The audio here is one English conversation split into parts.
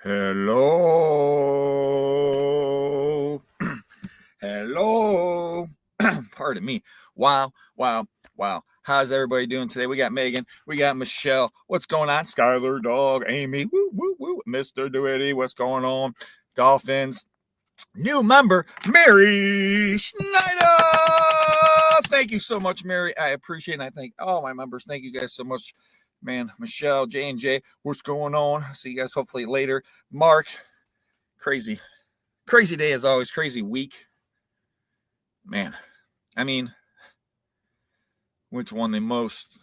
Hello. Hello. Pardon me. Wow. How's everybody doing today? We got Megan. We got Michelle. What's going on? Skylar, dog, Amy. Woo, woo, woo. Mr. Duetty. What's going on? Dolphins. New member, Mary Schneider. Thank you so much, Mary. I appreciate it. And I thank all my members. Thank you guys so much. Man, Michelle, J&J, what's going on? See you guys hopefully later. Mark, crazy day as always, crazy week. Man, I mean, which one the most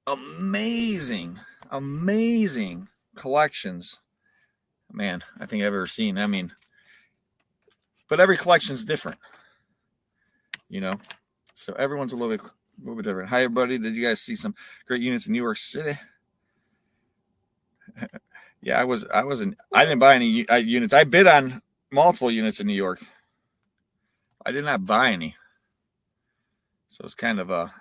amazing collections, man, I think I've ever seen. I mean, but every collection's different, you know, so everyone's a little bit different. Hi, everybody. Did you guys see some great units in New York City? Yeah, I didn't buy any units. I bid on multiple units in New York. I did not buy any. So it's kind of like,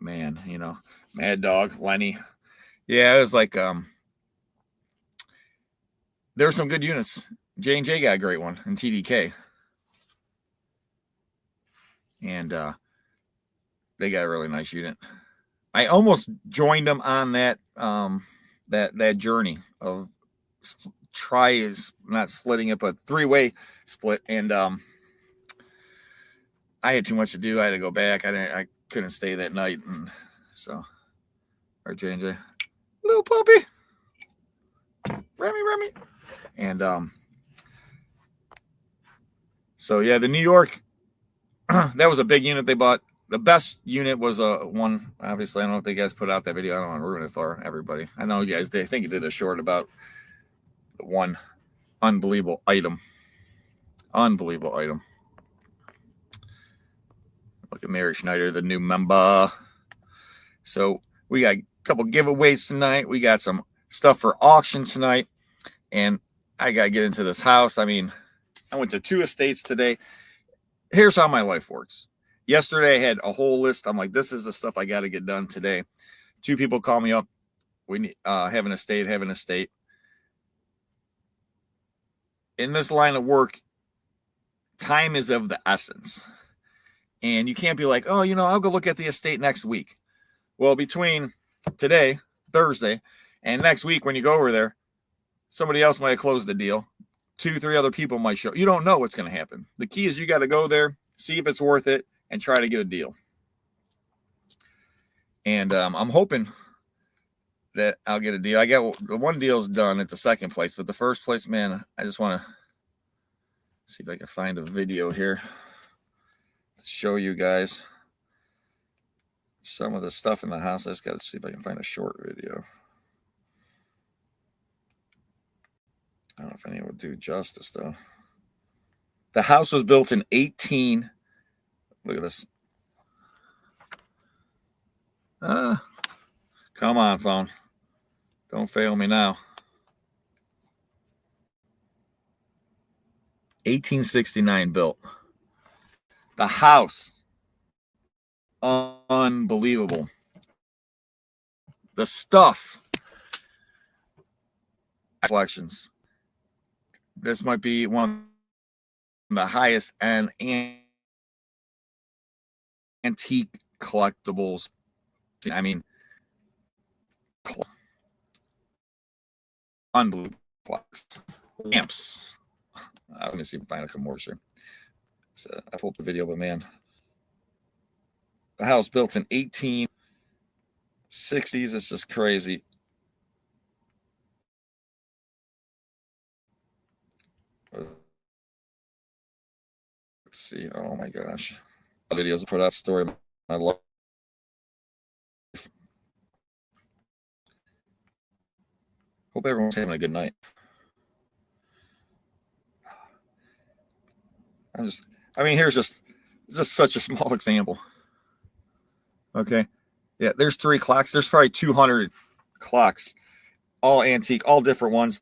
man, you know, Mad Dog, Lenny. Yeah, it was like, there were some good units. J&J got a great one in TDK. And they got a really nice unit. I almost joined them on that that journey of not splitting it, but three-way split. And I had too much to do. I had to go back. I couldn't stay that night, and so our J&J, little puppy, Remy, and so yeah, the New York, that was a big unit they bought. The best unit was one. Obviously, I don't know if they guys put out that video. I don't want to ruin it for everybody. I know you guys. I think you did a short about the one unbelievable item. Look at Mary Schneider, the new member. So we got a couple giveaways tonight. We got some stuff for auction tonight. And I got to get into this house. I mean, I went to 2 estates today. Here's how my life works. Yesterday, I had a whole list. I'm like, this is the stuff I got to get done today. 2 people call me up. We need have an estate. In this line of work, time is of the essence. And you can't be like, oh, you know, I'll go look at the estate next week. Well, between today, Thursday, and next week when you go over there, somebody else might have closed the deal. 2-3 other people might show. You don't know what's going to happen. The key is you got to go there, see if it's worth it, and try to get a deal. And I'm hoping that I'll get a deal. I got the one deal's done at the second place, but the first place, man, I just want to see if I can find a video here to show you guys some of the stuff in the house. I just got to see if I can find a short video. I don't know if anyone will do justice, though. The house was built in 18. Look at this. Come on, phone. Don't fail me now. 1869 built. The house. Unbelievable. The stuff. Collections. This might be one of the highest end antique collectibles. I mean, unbelievable. Lamps. Let me see if I can find a couple more here. So I pulled up the video, but man, the house built in 1860s. It's just crazy. Let's see. Oh my gosh. Videos to put out story of my life. Hope everyone's having a good night. Here's just such a small example. Okay. Yeah, there's 3 clocks. There's probably 200 clocks, all antique, all different ones.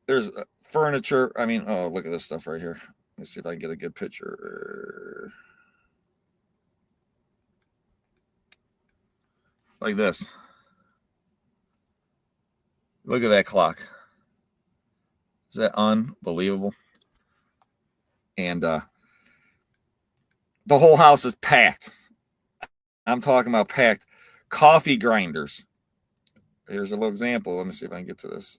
There's furniture. I mean, oh, look at this stuff right here. Let me see if I can get a good picture. Like this. Look at that clock. Is that unbelievable? And the whole house is packed. I'm talking about packed. Coffee grinders. Here's a little example. Let me see if I can get to this.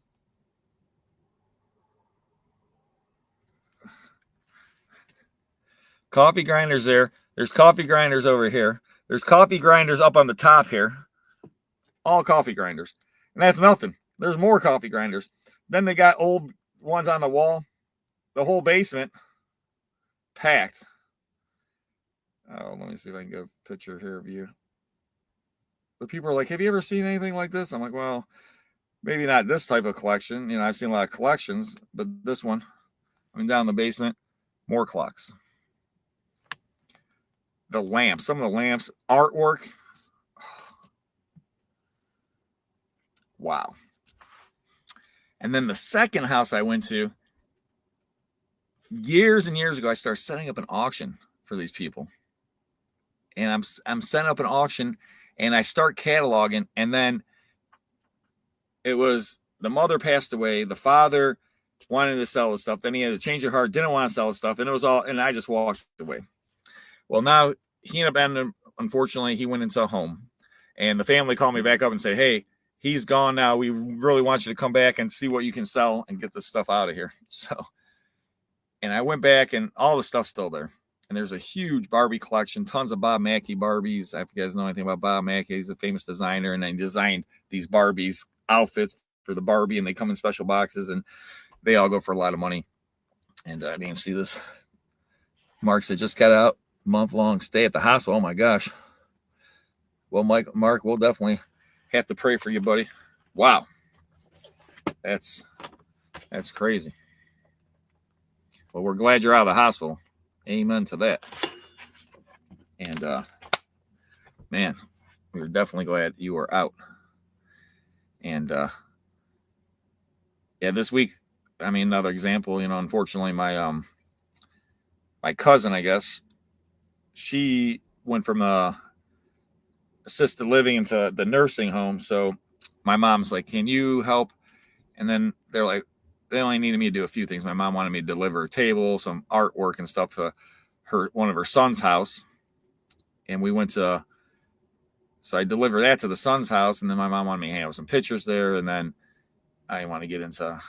Coffee grinders there. There's coffee grinders over here. There's coffee grinders up on the top here. All coffee grinders. And that's nothing. There's more coffee grinders. Then they got old ones on the wall. The whole basement packed. Oh, let me see if I can get a picture here of you. But people are like, have you ever seen anything like this? I'm like, well, maybe not this type of collection. You know, I've seen a lot of collections, but this one, I mean, down in the basement, more clocks. The lamps, some of the lamps, artwork. Wow. And then the second house I went to, years and years ago, I started setting up an auction for these people. And I'm setting up an auction, and I start cataloging, and then it was the mother passed away, the father wanted to sell his stuff, then he had to change his heart, didn't want to sell his stuff, and it was all, and I just walked away. Well, now he ended up, unfortunately, he went into a home, and the family called me back up and said, hey, he's gone now. We really want you to come back and see what you can sell and get this stuff out of here. So, and I went back, and all the stuff's still there. And there's a huge Barbie collection, tons of Bob Mackie Barbies. If you guys know anything about Bob Mackie, he's a famous designer, and he designed these Barbies outfits for the Barbie, and they come in special boxes, and they all go for a lot of money. And I didn't even see this. Mark said just got out, month-long stay at the hospital. Oh my gosh. Well, Mark, we'll definitely have to pray for you, buddy. Wow. That's crazy. Well, we're glad you're out of the hospital. Amen to that. And man, we're definitely glad you are out. And yeah, this week, I mean, another example, you know, unfortunately, my cousin, I guess, she went from the assisted living into the nursing home. So my mom's like, can you help? And then they're like, they only needed me to do a few things. My mom wanted me to deliver a table, some artwork and stuff to one of her son's house. And we went to, so I delivered that to the son's house. And then my mom wanted me to hang out some pictures there. And then I didn't want to get into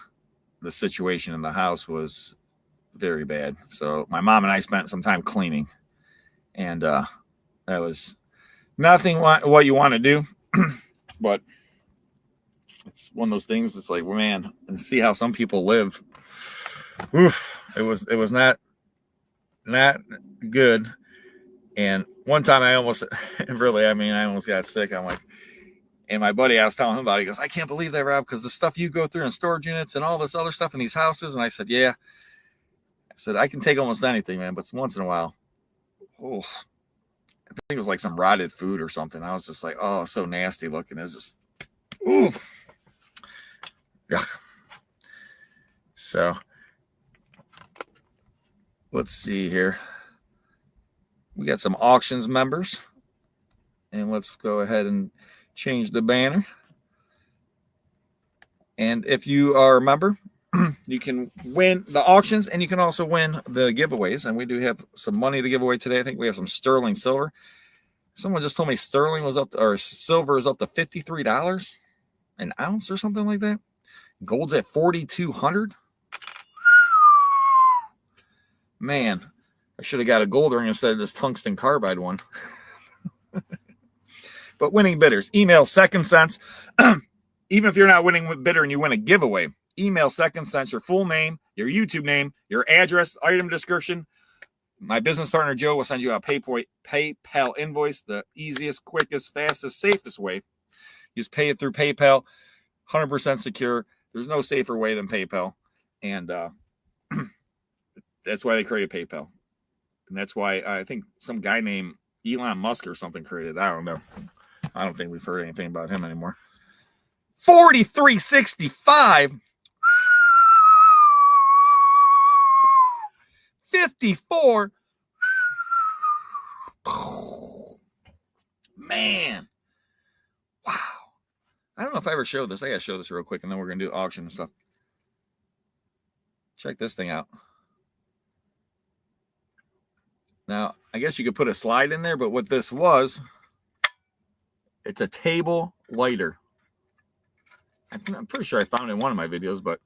the situation in the house was very bad. So my mom and I spent some time cleaning, and that was nothing what you want to do, but it's one of those things. It's like, man, and see how some people live. Oof, it was not good. And one time I almost I almost got sick. I'm like, and my buddy, I was telling him about it. He goes, I can't believe that, Rob, because the stuff you go through in storage units and all this other stuff in these houses. And I said, yeah. I said, I can take almost anything, man, but once in a while, oh, I think it was like some rotted food or something. I was just like, oh, so nasty looking. It was just, ooh. Yeah. So let's see here. We got some auctions members, and let's go ahead and change the banner. And if you are a member, you can win the auctions, and you can also win the giveaways. And we do have some money to give away today. I think we have some sterling silver. Someone just told me sterling was up to, or silver is up to $53 an ounce or something like that. Gold's at 4,200. Man, I should have got a gold ring instead of this tungsten carbide one. But winning bidders, email Second Sense. Even if you're not winning with bidder and you win a giveaway, email Second Sense your full name, your YouTube name, your address, item description. My business partner, Joe, will send you a PayPal invoice, the easiest, quickest, fastest, safest way. Just pay it through PayPal, 100% secure. There's no safer way than PayPal. And that's why they created PayPal. And that's why I think some guy named Elon Musk or something created it. I don't know. I don't think we've heard anything about him anymore. 4365. 54. Man. Wow. I don't know if I ever showed this. I got to show this real quick, and then we're going to do auction and stuff. Check this thing out. Now, I guess you could put a slide in there, but what this was, it's a table lighter. I'm pretty sure I found it in one of my videos, but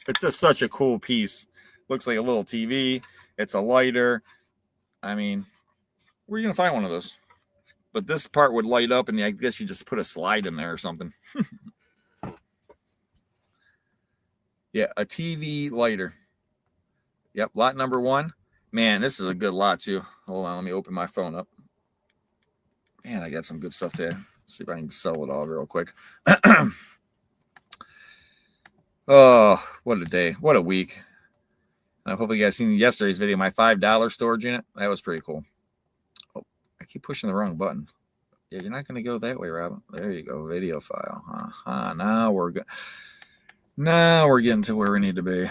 it's just such a cool piece. Looks like a little TV. It's a lighter. I mean, where are you going to find one of those? But this part would light up, and I guess you just put a slide in there or something. Yeah, a TV lighter. Yep, lot number 1. Man, this is a good lot, too. Hold on, let me open my phone up. Man, I got some good stuff there. See if I can sell it all real quick. Oh, what a day. What a week. Hopefully you guys seen yesterday's video, my $5 storage unit. That was pretty cool. Oh, I keep pushing the wrong button. Yeah, you're not going to go that way, Rob. There you go. Video file. Now we're good. Now we're getting to where we need to be.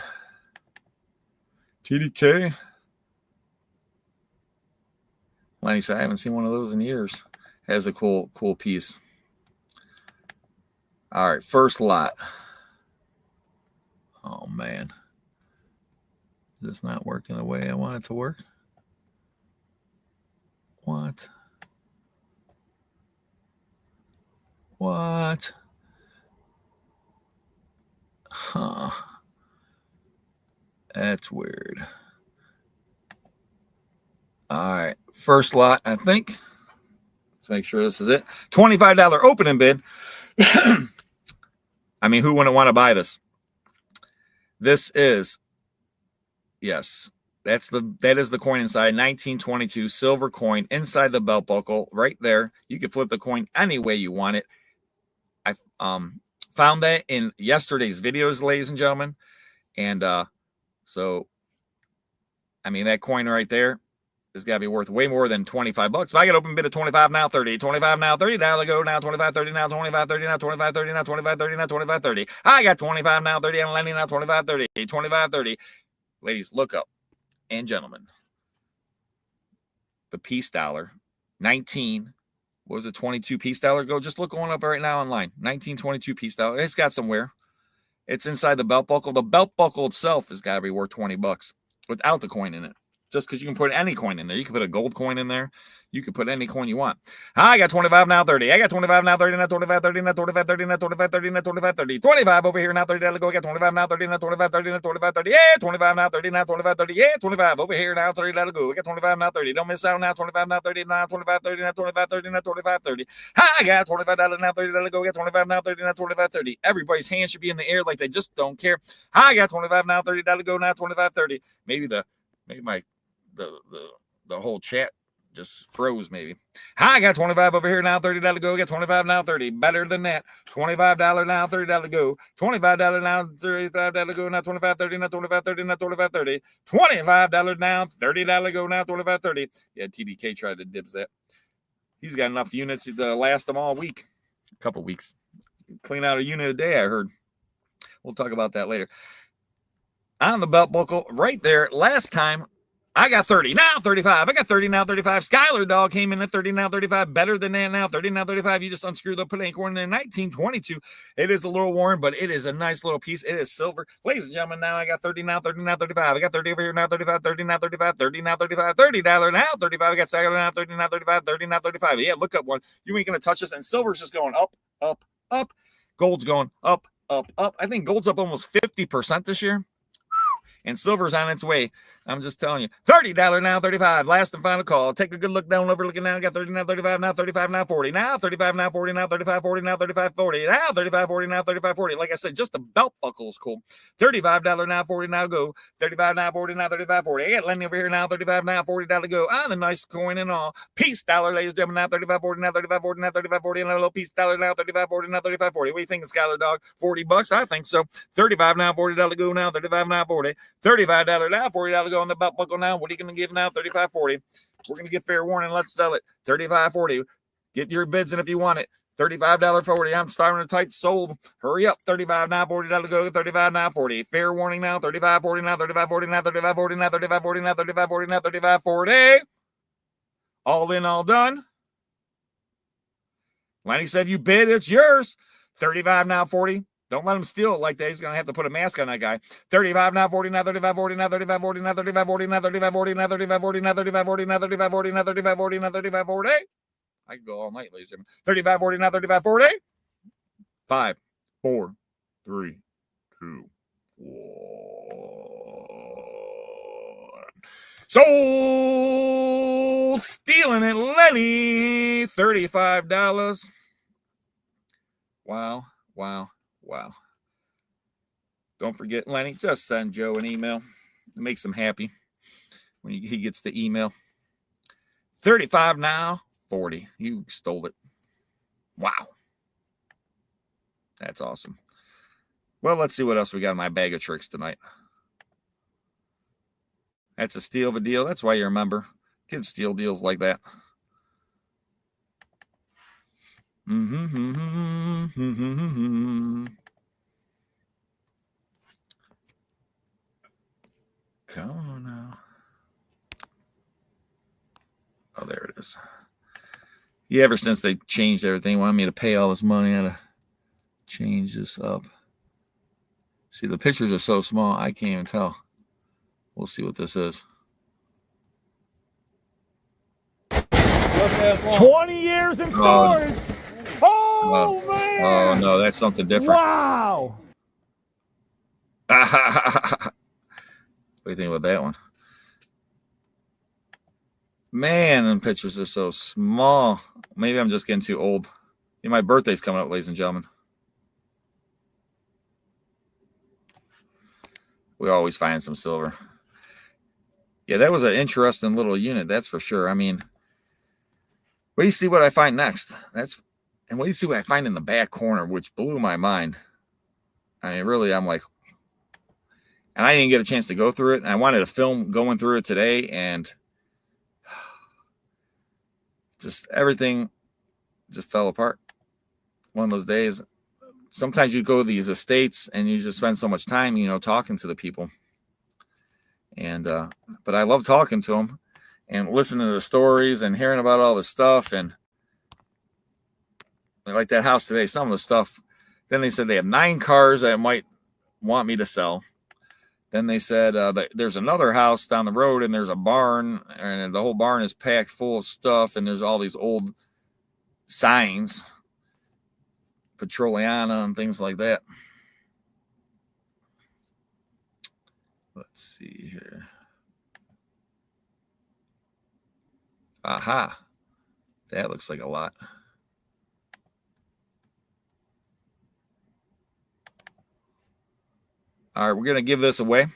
TDK. Lenny said, I haven't seen one of those in years. Has a cool piece. All right, first lot. Oh, man. Is this not working the way I want it to work? What? Huh. That's weird. All right, first lot, I think. Let's make sure this is it. $25 opening bid. I mean, who wouldn't want to buy this? This is, yes, that is the coin inside. 1922 silver coin inside the belt buckle right there. You can flip the coin any way you want it. I found that in yesterday's videos, ladies and gentlemen. And so, I mean, that coin right there is got to be worth way more than $25. If I get open bid of 25 now, 30, 25 now, 30 now, to go now, 25, 30 now, 25, 30 now, 25, 30 now, 25, 30 now, 25, 30. I got 25 now, 30, I'm landing now, 25, 30, 25, 30. Ladies, look up. And gentlemen, the piece dollar, 19, what was it, 22 piece dollar go? Just look going up right now online. 1922 piece dollar. It's got somewhere. It's inside the belt buckle. The belt buckle itself has got to be worth $20 without the coin in it. Just because you can put any coin in there. You can put a gold coin in there. You can put any coin you want. I got 25 now, 30. I got 25 now, 30 now, 25, 30 now, 25, 30 now, 25, 30 now, 25, 30. 25 over here now, 30 now, go. I got 25 now, 30 now, 25, 30 now, 25, 30. Yeah, 25 now, 30 now, 25, 30. Yeah, 25 over here now, 30 now, go. I got 25 now, 30. Don't miss out now, 25 now, 30 now, 25, 30 now, 25, 30 now, 25, 30. I got $25 now, 30 now, go. I got 25 now, 30 now, 25, 30. Everybody's hands should be in the air like they just don't care. I got 25 now, 30 now, go now, 25, 30. Maybe the whole chat just froze maybe. I got 25 over here now, $30 to go. Get 25 now, 30. Better than that. $25 now, $30 to go. $25 now, $35 to go. Now 25, 30, now 25, 30, now 25, 30. $25 now, $30 to go. Now 25, 30. Yeah, TDK tried to dibs that. He's got enough units to last them all week. A couple weeks. Clean out a unit a day, I heard. We'll talk about that later. On the belt buckle right there, last time, I got 30 now, 35. I got 30 now, 35. Skylar Dog came in at 30 now, 35. Better than that now, 30 now, 35. You just unscrew the put acorn in 1922. It is a little worn, but it is a nice little piece. It is silver. Ladies and gentlemen, now I got 30 now, 30 now, 35. I got 30 over here now, 35, 30 now, 35, 30 now, 35, $30 now, 35. I got Skylar now, 30 now, 35, 30 now, 35. Yeah, look up one. You ain't going to touch this. And silver's just going up, up, up. Gold's going up, up, up. I think gold's up almost 50% this year. And silver's on its way. I'm just telling you. $30 now, 35. Last and final call. Take a good look down, overlooking now. Got 30 now, 35 now, 35 now, 40. Now 35 now, 40 now, 35, 40 now, 35, 40. Now 35, 40 now, 35, 40. Like I said, just the belt buckle's cool. $35 now, 40 now, go. 35 now, 40 now, 35, 40. I got Lenny over here now, 35 now, $40 go. On the nice coin and all. Piece dollar, ladies and gentlemen, now 35, 40 now, 35, 40 now, 35, 40. And a little piece dollar now, 35, 40 now, 35, 40. What do you think, Skylar Dog? $40? I think so. 35 now, $40 go now, 35 now, 40. $35 now, $40 go on the belt buckle now. What are you going to give now? 35, 40. We're going to get fair warning. Let's sell it. 35, 40. Get your bids in if you want it. $35, 40. I'm starting to type sold. Hurry up. 35 now, $40 go. 35 now, 40. Fair warning now. 35, 40 now, 35, 40 now, 35, 40 now, 35, 40 now, 35, 40 now, 35, 40. All in, all done. Lenny said, you bid, it's yours. 35 now, 40. Don't let him steal it like that. He's going to have to put a mask on that guy. 35 now, 40 now, 35, 40 now, 35, 40 now, 35, 40 now, 35, 40 now, 35, 40 now, 35, 40 now, 35, 40 now, 35, 40 now, 35, 40. I can go all night, ladies and gentlemen. 35, 40 now, 35, 40. 5, 4, 3, 2, 1. Sold. Stealing it, Lenny. $35. Wow. Don't forget, Lenny, just send Joe an email. It makes him happy when he gets the email. 35 now, 40. You stole it. Wow. That's awesome. Well, let's see what else we got in my bag of tricks tonight. That's a steal of a deal. That's why you remember. Kids steal deals like that. Come on now. Oh, there it is. Yeah, ever since they changed everything, wanted me to pay all this money, I had to change this up. See, the pictures are so small, I can't even tell. We'll see what this is. 20 years in storage. Oh, man. Oh, no, that's something different. Wow. What do you think about that one? Man, them pictures are so small. Maybe I'm just getting too old. My birthday's coming up, ladies and gentlemen. We always find some silver. Yeah, that was an interesting little unit, that's for sure. I mean, wait, you see what I find next. And wait, you see what I find in the back corner, which blew my mind. I mean, really, I'm like, and I didn't get a chance to go through it. And I wanted to film going through it today, and just everything just fell apart. One of those days. Sometimes you go to these estates and you just spend so much time, talking to the people. And but I love talking to them and listening to the stories and hearing about all the stuff. And like that house today, some of the stuff. Then they said they have 9 cars that might want me to sell. Then they said that there's another house down the road and there's a barn, and the whole barn is packed full of stuff. And there's all these old signs, Petroliana and things like that. Let's see here. Aha. That looks like a lot. All right, we're going to give this away.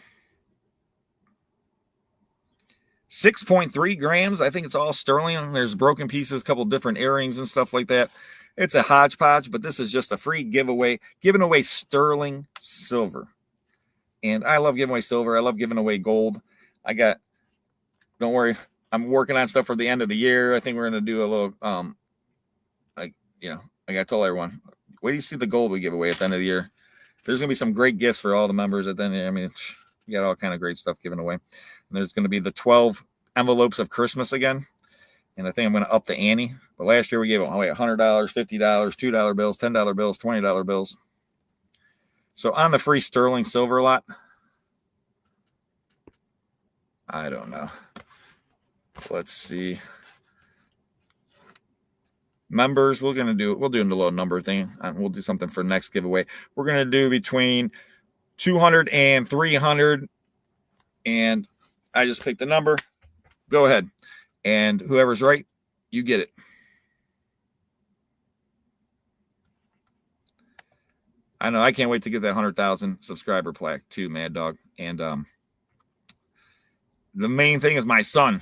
6.3 grams. I think it's all sterling. There's broken pieces, a couple different earrings and stuff like that. It's a hodgepodge, but this is just a free giveaway, giving away sterling silver. And I love giving away silver. I love giving away gold. Don't worry, I'm working on stuff for the end of the year. I think we're going to do a little, like I told everyone, wait till you see the gold we give away at the end of the year. There's going to be some great gifts for all the members at the end. I mean, we got all kind of great stuff given away. And there's going to be the 12 envelopes of Christmas again. And I think I'm going to up the ante. But last year we gave away $100, $50, $2 bills, $10 bills, $20 bills. So on the free sterling silver lot, I don't know. Let's see. Members, we'll do a little number thing. We'll do something for next giveaway. We're going to do between 200 and 300. And I just picked the number. Go ahead. And whoever's right, you get it. I know. I can't wait to get that 100,000 subscriber plaque too, Mad Dog. And the main thing is my son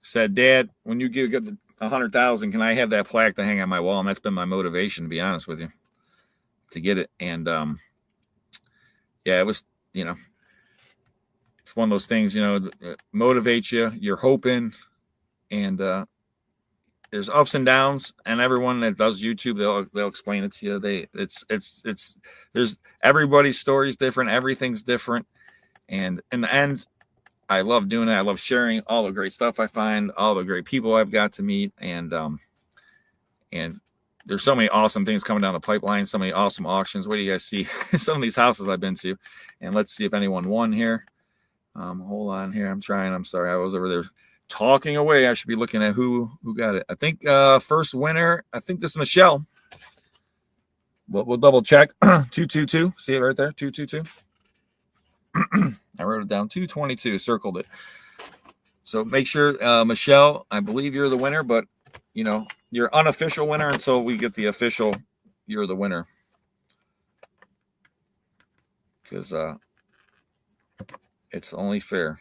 said, Dad, when you get the 100,000, can I have that plaque to hang on my wall? And that's been my motivation, to be honest with you, to get it. And yeah, it was, it's one of those things, that motivates you. You're hoping, and there's ups and downs. And everyone that does YouTube, they'll explain it to you. There's everybody's story is different. Everything's different. And in the end, I love doing it. I love sharing all the great stuff I find, all the great people I've got to meet, and there's so many awesome things coming down the pipeline, so many awesome auctions. What do you guys see? Some of these houses I've been to, and let's see if anyone won here. Hold on here. I'm sorry. I was over there talking away. I should be looking at who got it. I think first winner, I think this is Michelle. We'll double check. 222. See it right there? 222. I wrote it down. 222. Circled it. So make sure, Michelle, I believe you're the winner, but you know, you're unofficial winner until we get the official, you're the winner. Because it's only fair.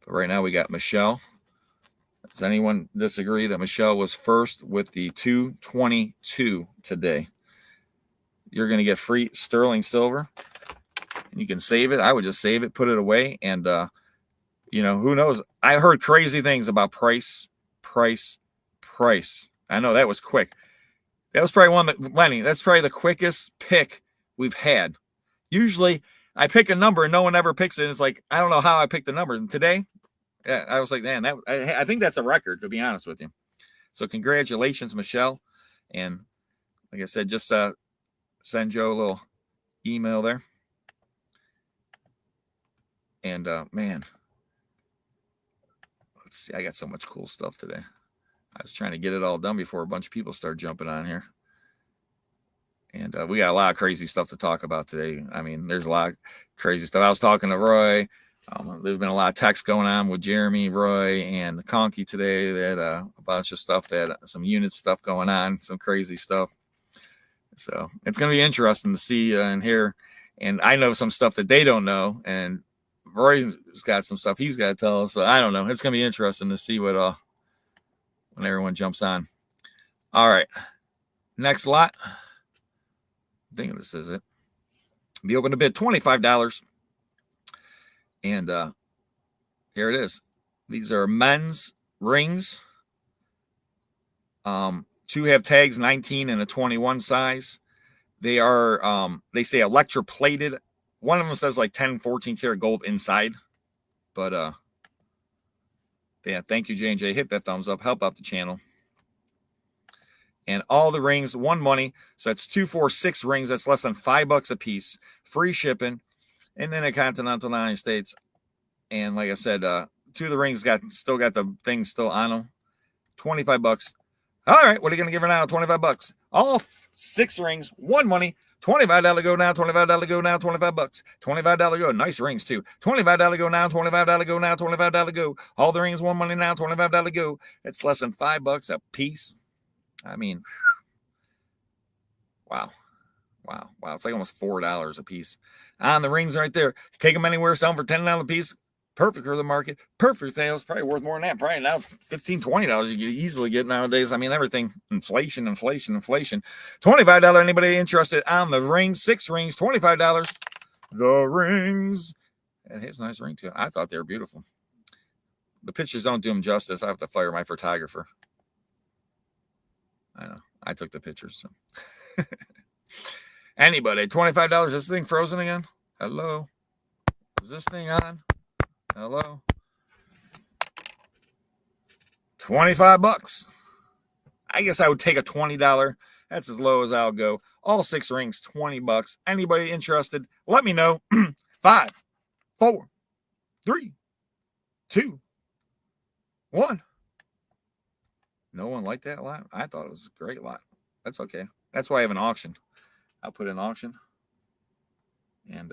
But right now we got Michelle. Does anyone disagree that Michelle was first with the 222 today? You're going to get free sterling silver. You can save it. I would just save it, put it away. And, you know, who knows? I heard crazy things about price. I know that was quick. That was probably Lenny, that's probably the quickest pick we've had. Usually I pick a number and no one ever picks it. And it's like, I don't know how I picked the numbers. And today, I was like, man, I think that's a record, to be honest with you. So congratulations, Michelle. And like I said, just send Joe a little email there. And man, let's see. I got so much cool stuff today. I was trying to get it all done before a bunch of people start jumping on here. And we got a lot of crazy stuff to talk about today. I mean, there's a lot of crazy stuff. I was talking to Roy. There's been a lot of text going on with Jeremy, Roy, and Conky today. They had a bunch of stuff, some unit stuff going on, some crazy stuff. So it's going to be interesting to see and hear. And I know some stuff that they don't know. And Roy's got some stuff he's got to tell us. So I don't know. It's going to be interesting to see what when everyone jumps on. All right. Next lot. I think this is it. Be open to bid $25. And here it is. These are men's rings. 2 have tags, 19 and a 21 size. They are, they say electroplated. One of them says like 10, 14 karat gold inside. But yeah, thank you, J&J. Hit that thumbs up. Help out the channel. And all the rings, one money. So that's 2, 4, 6 rings. That's less than $5 a piece. Free shipping. And then a continental United States. And like I said, 2 of the rings still got the things still on them. $25. All right, what are you going to give her now? $25. All 6 rings, one money. $25 go now, $25 go now, $25. $25 go. Nice rings too. $25 go now, $25 go now, $25 go. All the rings, one money now, $25 go. It's less than $5 a piece. I mean, wow. It's like almost $4 a piece. On the rings right there. Take them anywhere, sell them for $10 a piece. Perfect for the market. Perfect sales. Probably worth more than that. Probably now $15, $20 you can easily get nowadays. I mean, everything. Inflation. $25. Anybody interested on the rings? 6 rings, $25. The rings. It has a nice ring too. I thought they were beautiful. The pictures don't do them justice. I have to fire my photographer. I know. I took the pictures. So. Anybody, $25. Is this thing frozen again? Hello? Is this thing on? Hello? $25. I guess I would take a $20. That's as low as I'll go. All 6 rings, $20. Anybody interested? Let me know. 5, 4, 3, 2, 1. No one liked that lot? I thought it was a great lot. That's okay. That's why I have an auction. I'll put an auction. And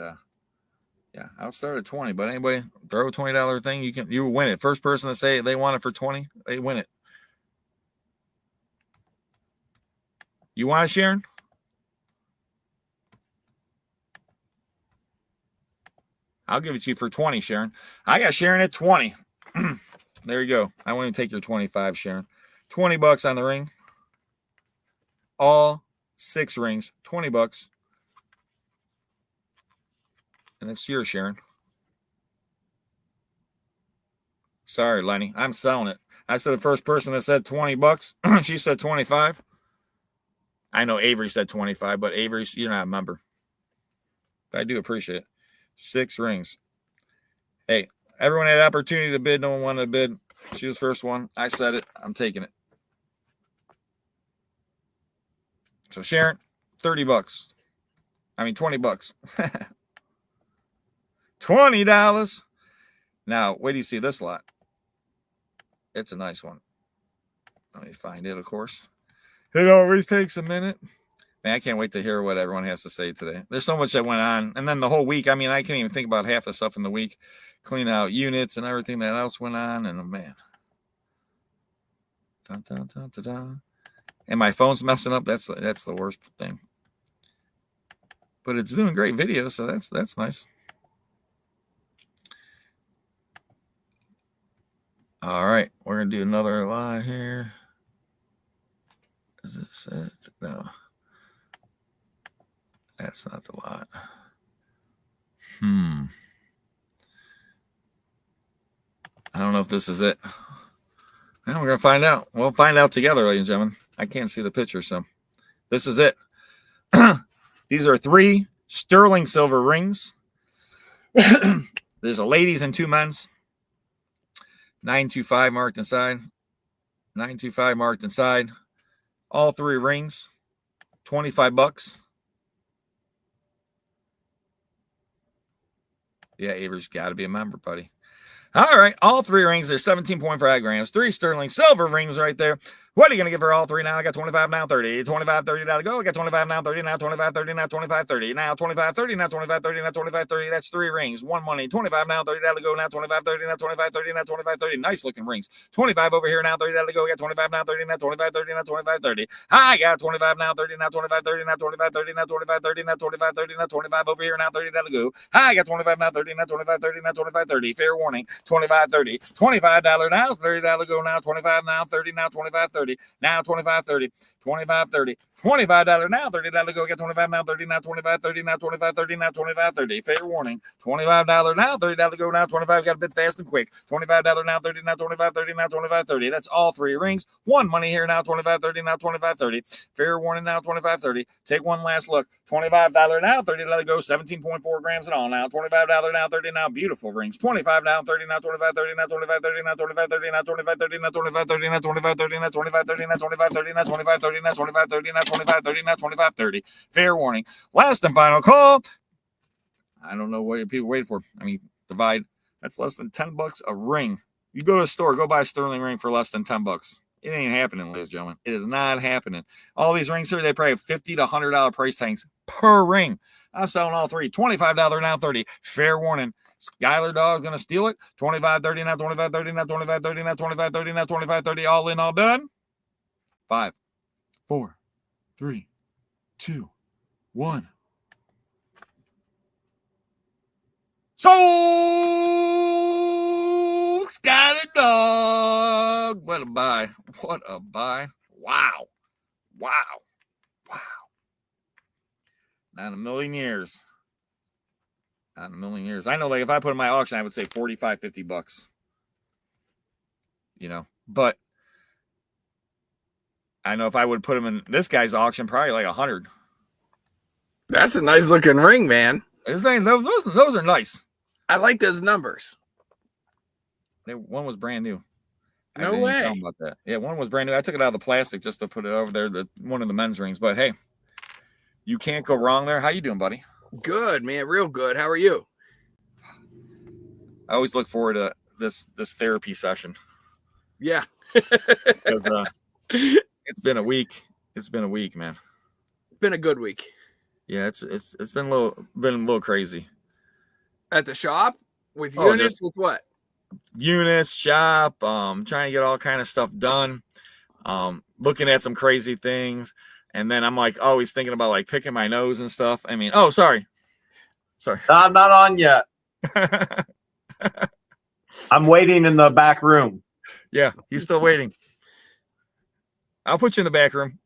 yeah, I'll start at 20. But anybody throw a $20 thing, you win it. First person to say they want it for 20, they win it. You want it, Sharon? I'll give it to you for 20, Sharon. I got Sharon at 20. There you go. I won't even take your 25, Sharon. $20 on the ring. All 6 rings, $20. And it's yours, Sharon. Sorry, Lenny. I'm selling it. I said the first person that said $20. She said 25. I know Avery said 25, but Avery, you're not a member. But I do appreciate it. 6 rings. Hey, everyone had opportunity to bid. No one wanted to bid. She was first one. I said it. I'm taking it. So Sharon, $30. I mean, $20. $20. Now, wait till you see this lot. It's a nice one. Let me find it, of course. It always takes a minute. Man, I can't wait to hear what everyone has to say today. There's so much that went on. And then the whole week, I mean, I can't even think about half the stuff in the week. Clean out units and everything that else went on. And, man. Dun, dun, dun, dun, dun. And my phone's messing up. That's the worst thing. But it's doing great videos, so that's nice. All right, we're gonna do another line here. Is this it? No, that's not the lot. I don't know if this is it. Well, we're gonna find out. We'll find out together, ladies and gentlemen. I can't see the picture, so this is it. These are 3 sterling silver rings. There's a ladies and 2 men's. 925 marked inside. 925 marked inside. All 3 rings. $25. Yeah, Avery's got to be a member, buddy. All right, all 3 rings. There's 17.5 grams. 3 sterling silver rings right there. What are you going to give her all 3 now? I got 25 now, 30. 25, 30 now to go. I got 25 now, 30 now, 25, 30 now, 25, 30. Now 25, 30 now, 25, 30 now, 25, 30. That's 3 rings. 1 money. 25 now, 30 now to go. Now 25, 30 now, 25, 30 now, 25, 30. Nice looking rings. 25 over here now, 30 now to go. I got 25 now, 30 now, 25, 30 now, 25, 30. I got 25 now, 30 now, 25, 30 now, 25, 30 now, 25, 30 now, 25, 30 now, 25 over here now, 30 now to go. I got 25 now, 30 now, 25, 30 now, 25, 30. Fair warning. 25, 30. $25 now, $30 go now, 25 now, 30 now, 25, 30. Now 25, 30, 25, 30, $25 now, $30 go, get 25 now, 30 now, 25, 30 now, 25, 30 now, 25, 30. Fair warning. $25 now, $30 go now, 25 got a bit fast and quick. $25 now, 30 now, 25, 30 now, 25, 30. That's all 3 rings. 1 money here now, 25, 30 now, 25, 30. Fair warning now, 25, 30. Take one last look. $25 now, $30 go, 17.4 grams in all now. $25 now, 30 now, beautiful rings. 25 now, 30 now, 25, 30 now, 25, 30 now, 25, 30 now, 25, 30 now, 25, 30 now, 25, 30 now, 25, 30 now, 25, 30 now, 25, 30 now, 25, 30 now, 25, 30 now, 25, 30. Fair warning. Last and final call. I don't know what people wait for. I mean, divide. That's less than $10 a ring. You go to a store, go buy a sterling ring for less than $10. It ain't happening, ladies and gentlemen. It is not happening. All these rings here, they probably have $50 to $100 price tags per ring. I'm selling all 3. $25 now, 30. Fair warning. Skylar Dog gonna steal it. 25, 30 now, 25, 30 now, 25, 30 now, 25, 30 now, 25, 30. All in, all done. 5, 4, 3, 2, 1. So Skylar Dog. What a buy. What a buy. Wow. Wow. Wow. Not in a million years. Not in a million years. I know, like, if I put in my auction, I would say $45, $50. You know, but I know if I would put them in this guy's auction, probably like 100. That's a nice looking ring, man. Those are nice. I like those numbers. One was brand new. No way. Tell them about that. Yeah, one was brand new. I took it out of the plastic just to put it over there. One of the men's rings. But hey, you can't go wrong there. How you doing, buddy? Good, man. Real good. How are you? I always look forward to this therapy session. Yeah. It's been a week. It's been a week, man. Been a good week. Yeah, it's been a little crazy. At the shop with units, with what? Units, shop, trying to get all kind of stuff done. Looking at some crazy things. And then I'm like always thinking about like picking my nose and stuff. I mean, oh, sorry. I'm not on yet. I'm waiting in the back room. Yeah, he's still waiting. I'll put you in the back room.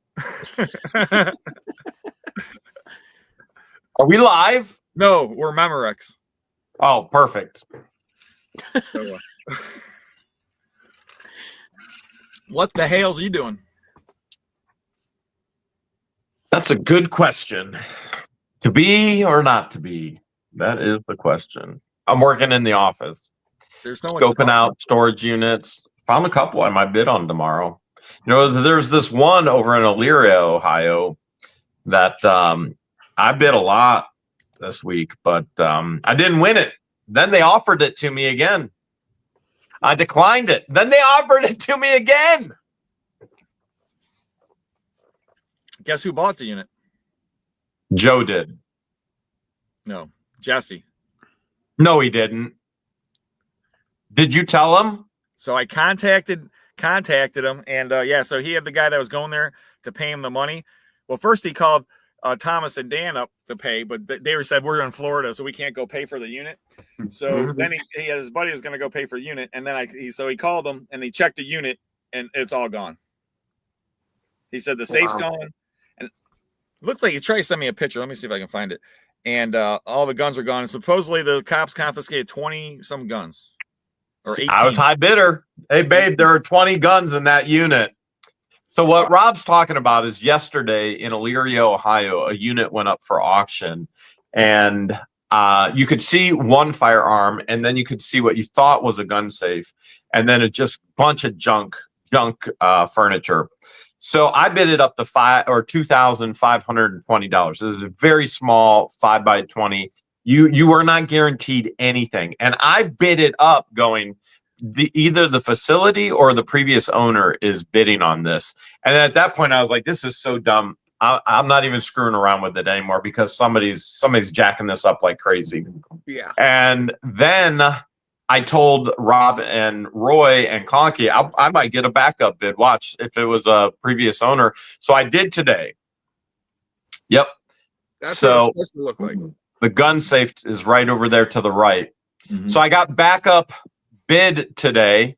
Are we live? No, we're Memorex. Oh, perfect. So, what the hell's you doing? That's a good question. To be or not to be? That is the question. I'm working in the office. There's no one Scoping out storage units. Found a couple I might bid on tomorrow. You know, there's this one over in Elyria, Ohio. that I bid a lot this week, but I didn't win it. Then they offered it to me again. I declined it. Then they offered it to me again. Guess who bought the unit? Joe did. No, Jesse. No, he didn't. Did you tell him? So I contacted him, and yeah, so he had the guy that was going there to pay him the money. Well, first he called Thomas and Dan up to pay, but they said we're in Florida, so we can't go pay for the unit. So then he had his buddy was going to go pay for the unit, and then he called them and he checked the unit, and it's all gone. He said the safe's gone, and it looks like he tried to send me a picture. Let me see if I can find it. And all the guns are gone. And supposedly the cops confiscated 20 some guns. Or 18. I was high bidder. Hey, babe, there are 20 guns in that unit. So what Rob's talking about is yesterday in Elyria, Ohio, a unit went up for auction, and you could see one firearm, and then you could see what you thought was a gun safe, and then it's just a bunch of junk furniture. So I bid it up to $2,520. It was a very small 5x20. You were not guaranteed anything, and I bid it up going, either the facility or the previous owner is bidding on this. And at that point, I was like, this is so dumb. I'm not even screwing around with it anymore because somebody's jacking this up like crazy. Yeah. And then I told Rob and Roy and Conky, I might get a backup bid. Watch if it was a previous owner. So I did today. Yep. That's what it's supposed to look like. The gun safe is right over there to the right. Mm-hmm. So I got backup bid today,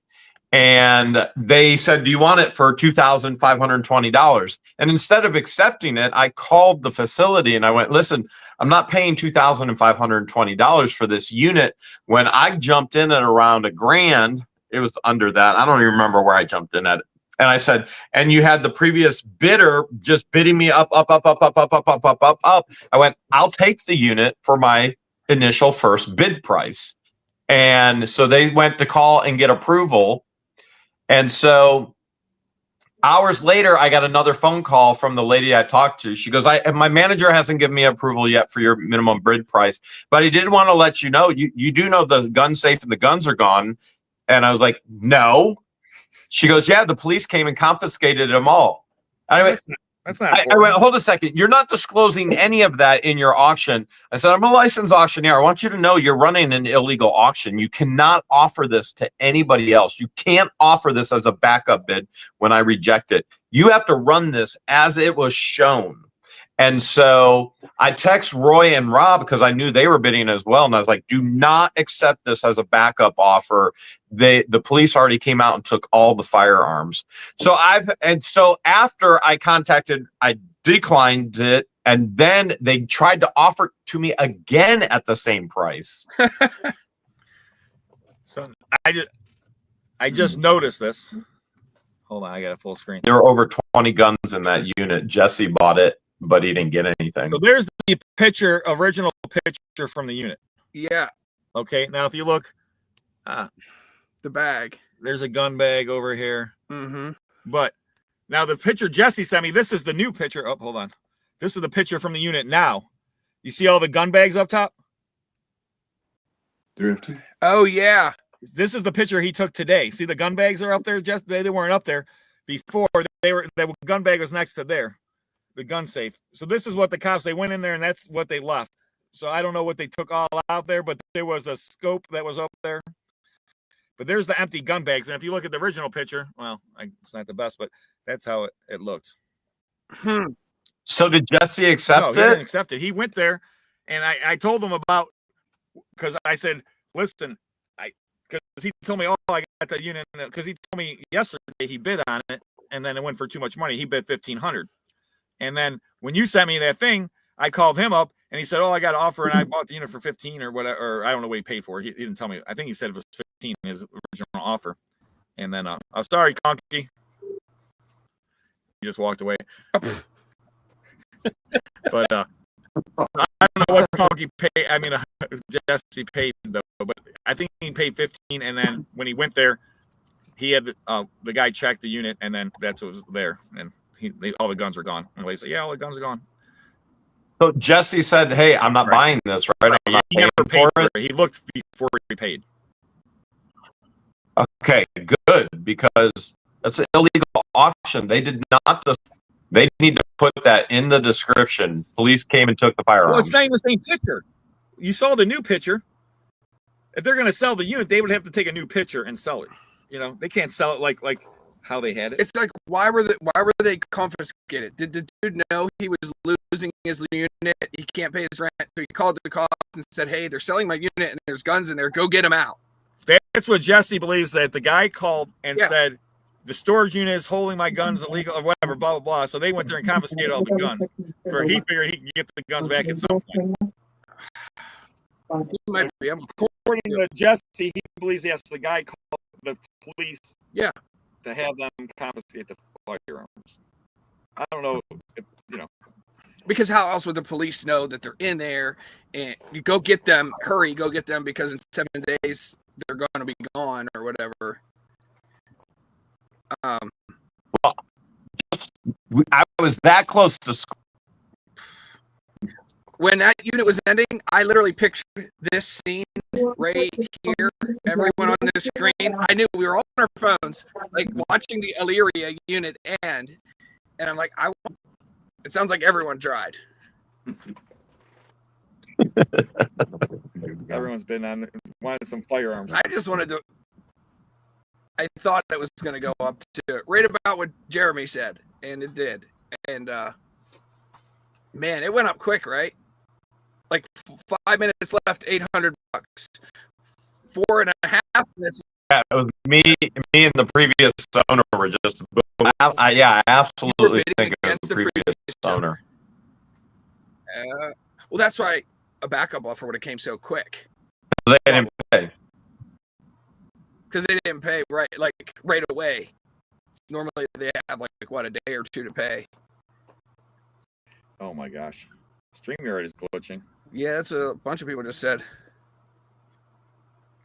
and they said, do you want it for $2,520? And instead of accepting it, I called the facility and I went, listen, I'm not paying $2,520 for this unit. When I jumped in at around $1,000, it was under that. I don't even remember where I jumped in at it. And I said, and you had the previous bidder just bidding me up. I went, I'll take the unit for my initial first bid price. And so they went to call and get approval. And so hours later, I got another phone call from the lady I talked to. She goes, my manager hasn't given me approval yet for your minimum bid price, but he did want to let you know, you do know the gun safe and the guns are gone. And I was like, no. She goes, yeah, the police came and confiscated them all. I went, that's not. I went, hold a second. You're not disclosing any of that in your auction. I said, I'm a licensed auctioneer. I want you to know you're running an illegal auction. You cannot offer this to anybody else. You can't offer this as a backup bid when I reject it. You have to run this as it was shown. And so I text Roy and Rob because I knew they were bidding as well. And I was like, do not accept this as a backup offer. The police already came out and took all the firearms. So after I declined it. And then they tried to offer it to me again at the same price. So I just noticed this. Hold on, I got a full screen. There were over 20 guns in that unit. Jesse bought it, but he didn't get anything. So there's the original picture from the unit. Yeah. Okay, now if you look, the bag. There's a gun bag over here. Mm-hmm. But now the picture Jesse sent me, this is the new picture. Oh, hold on. This is the picture from the unit now. You see all the gun bags up top? They're empty. Oh, yeah. This is the picture he took today. See the gun bags are up there? Just they weren't up there before. The gun bag was next to there, the gun safe. So this is what the cops, they went in there and that's what they left. So I don't know what they took all out there, but there was a scope that was up there. But there's the empty gun bags. And if you look at the original picture, well, it's not the best, but that's how it looked. So did Jesse accept it? No, he didn't accept it. He went there and I told him about, because I said, listen, because he told me, oh, I got the unit, because he told me yesterday he bid on it, and then it went for too much money. He bid $1,500, and then when you sent me that thing, I called him up, and he said, oh, I got an offer, and I bought the unit for 15 or whatever, or I don't know what he paid for. He didn't tell me. I think he said it was 15, his original offer, and then I'm sorry, Conky. He just walked away. But I don't know what Conky paid. I mean, Jesse paid though, but I think he paid 15, and then when he went there, he had the guy check the unit, and then that's what was there, and all the guns are gone. And they said, yeah, all the guns are gone. So Jesse said, "Hey, I'm not buying this, right? I'm not He never paying paid for it." for it. He looked before he paid. Okay, good, because that's an illegal auction. They did not just. They need to put that in the description. Police came and took the Well, firearms. it's not even the same picture. You saw the new picture. If they're going to sell the unit, they would have to take a new picture and sell it. You know, they can't sell it like how they had it. It's like, why were they confiscated? Did the dude know he was losing his unit? He can't pay his rent, so he called the cops and said, "Hey, they're selling my unit and there's guns in there. Go get them out." That's what Jesse believes, that the guy called and said, the storage unit is holding my guns illegal or whatever, blah, blah, blah. So they went there and confiscated all the guns. He figured he could get the guns back at some point. He might be. According to Jesse, he believes, yes, the guy called the police to have them confiscate the firearms. I don't know if, Because how else would the police know that they're in there? And you go get them, hurry, go get them, because in 7 days they're going to be gone or whatever. Well, I was that close to school. When that unit was ending, I literally pictured this scene right here, everyone on the screen. I knew we were all on our phones, like watching the Illyria unit end, and I'm like, it sounds like everyone tried. everyone's been wanted some firearms. I just wanted to. I thought it was going to go up to right about what Jeremy said, and it did. And man, it went up quick, right? Like 5 minutes left, $800. 4.5 minutes. Yeah, it was me and the previous owner were just. I absolutely think it was the previous owner. Well, that's why a backup offer would have came so quick. They didn't pay. Because they didn't pay right away. Normally they have like a day or two to pay. Oh my gosh, StreamYard is glitching. Yeah, that's what a bunch of people just said.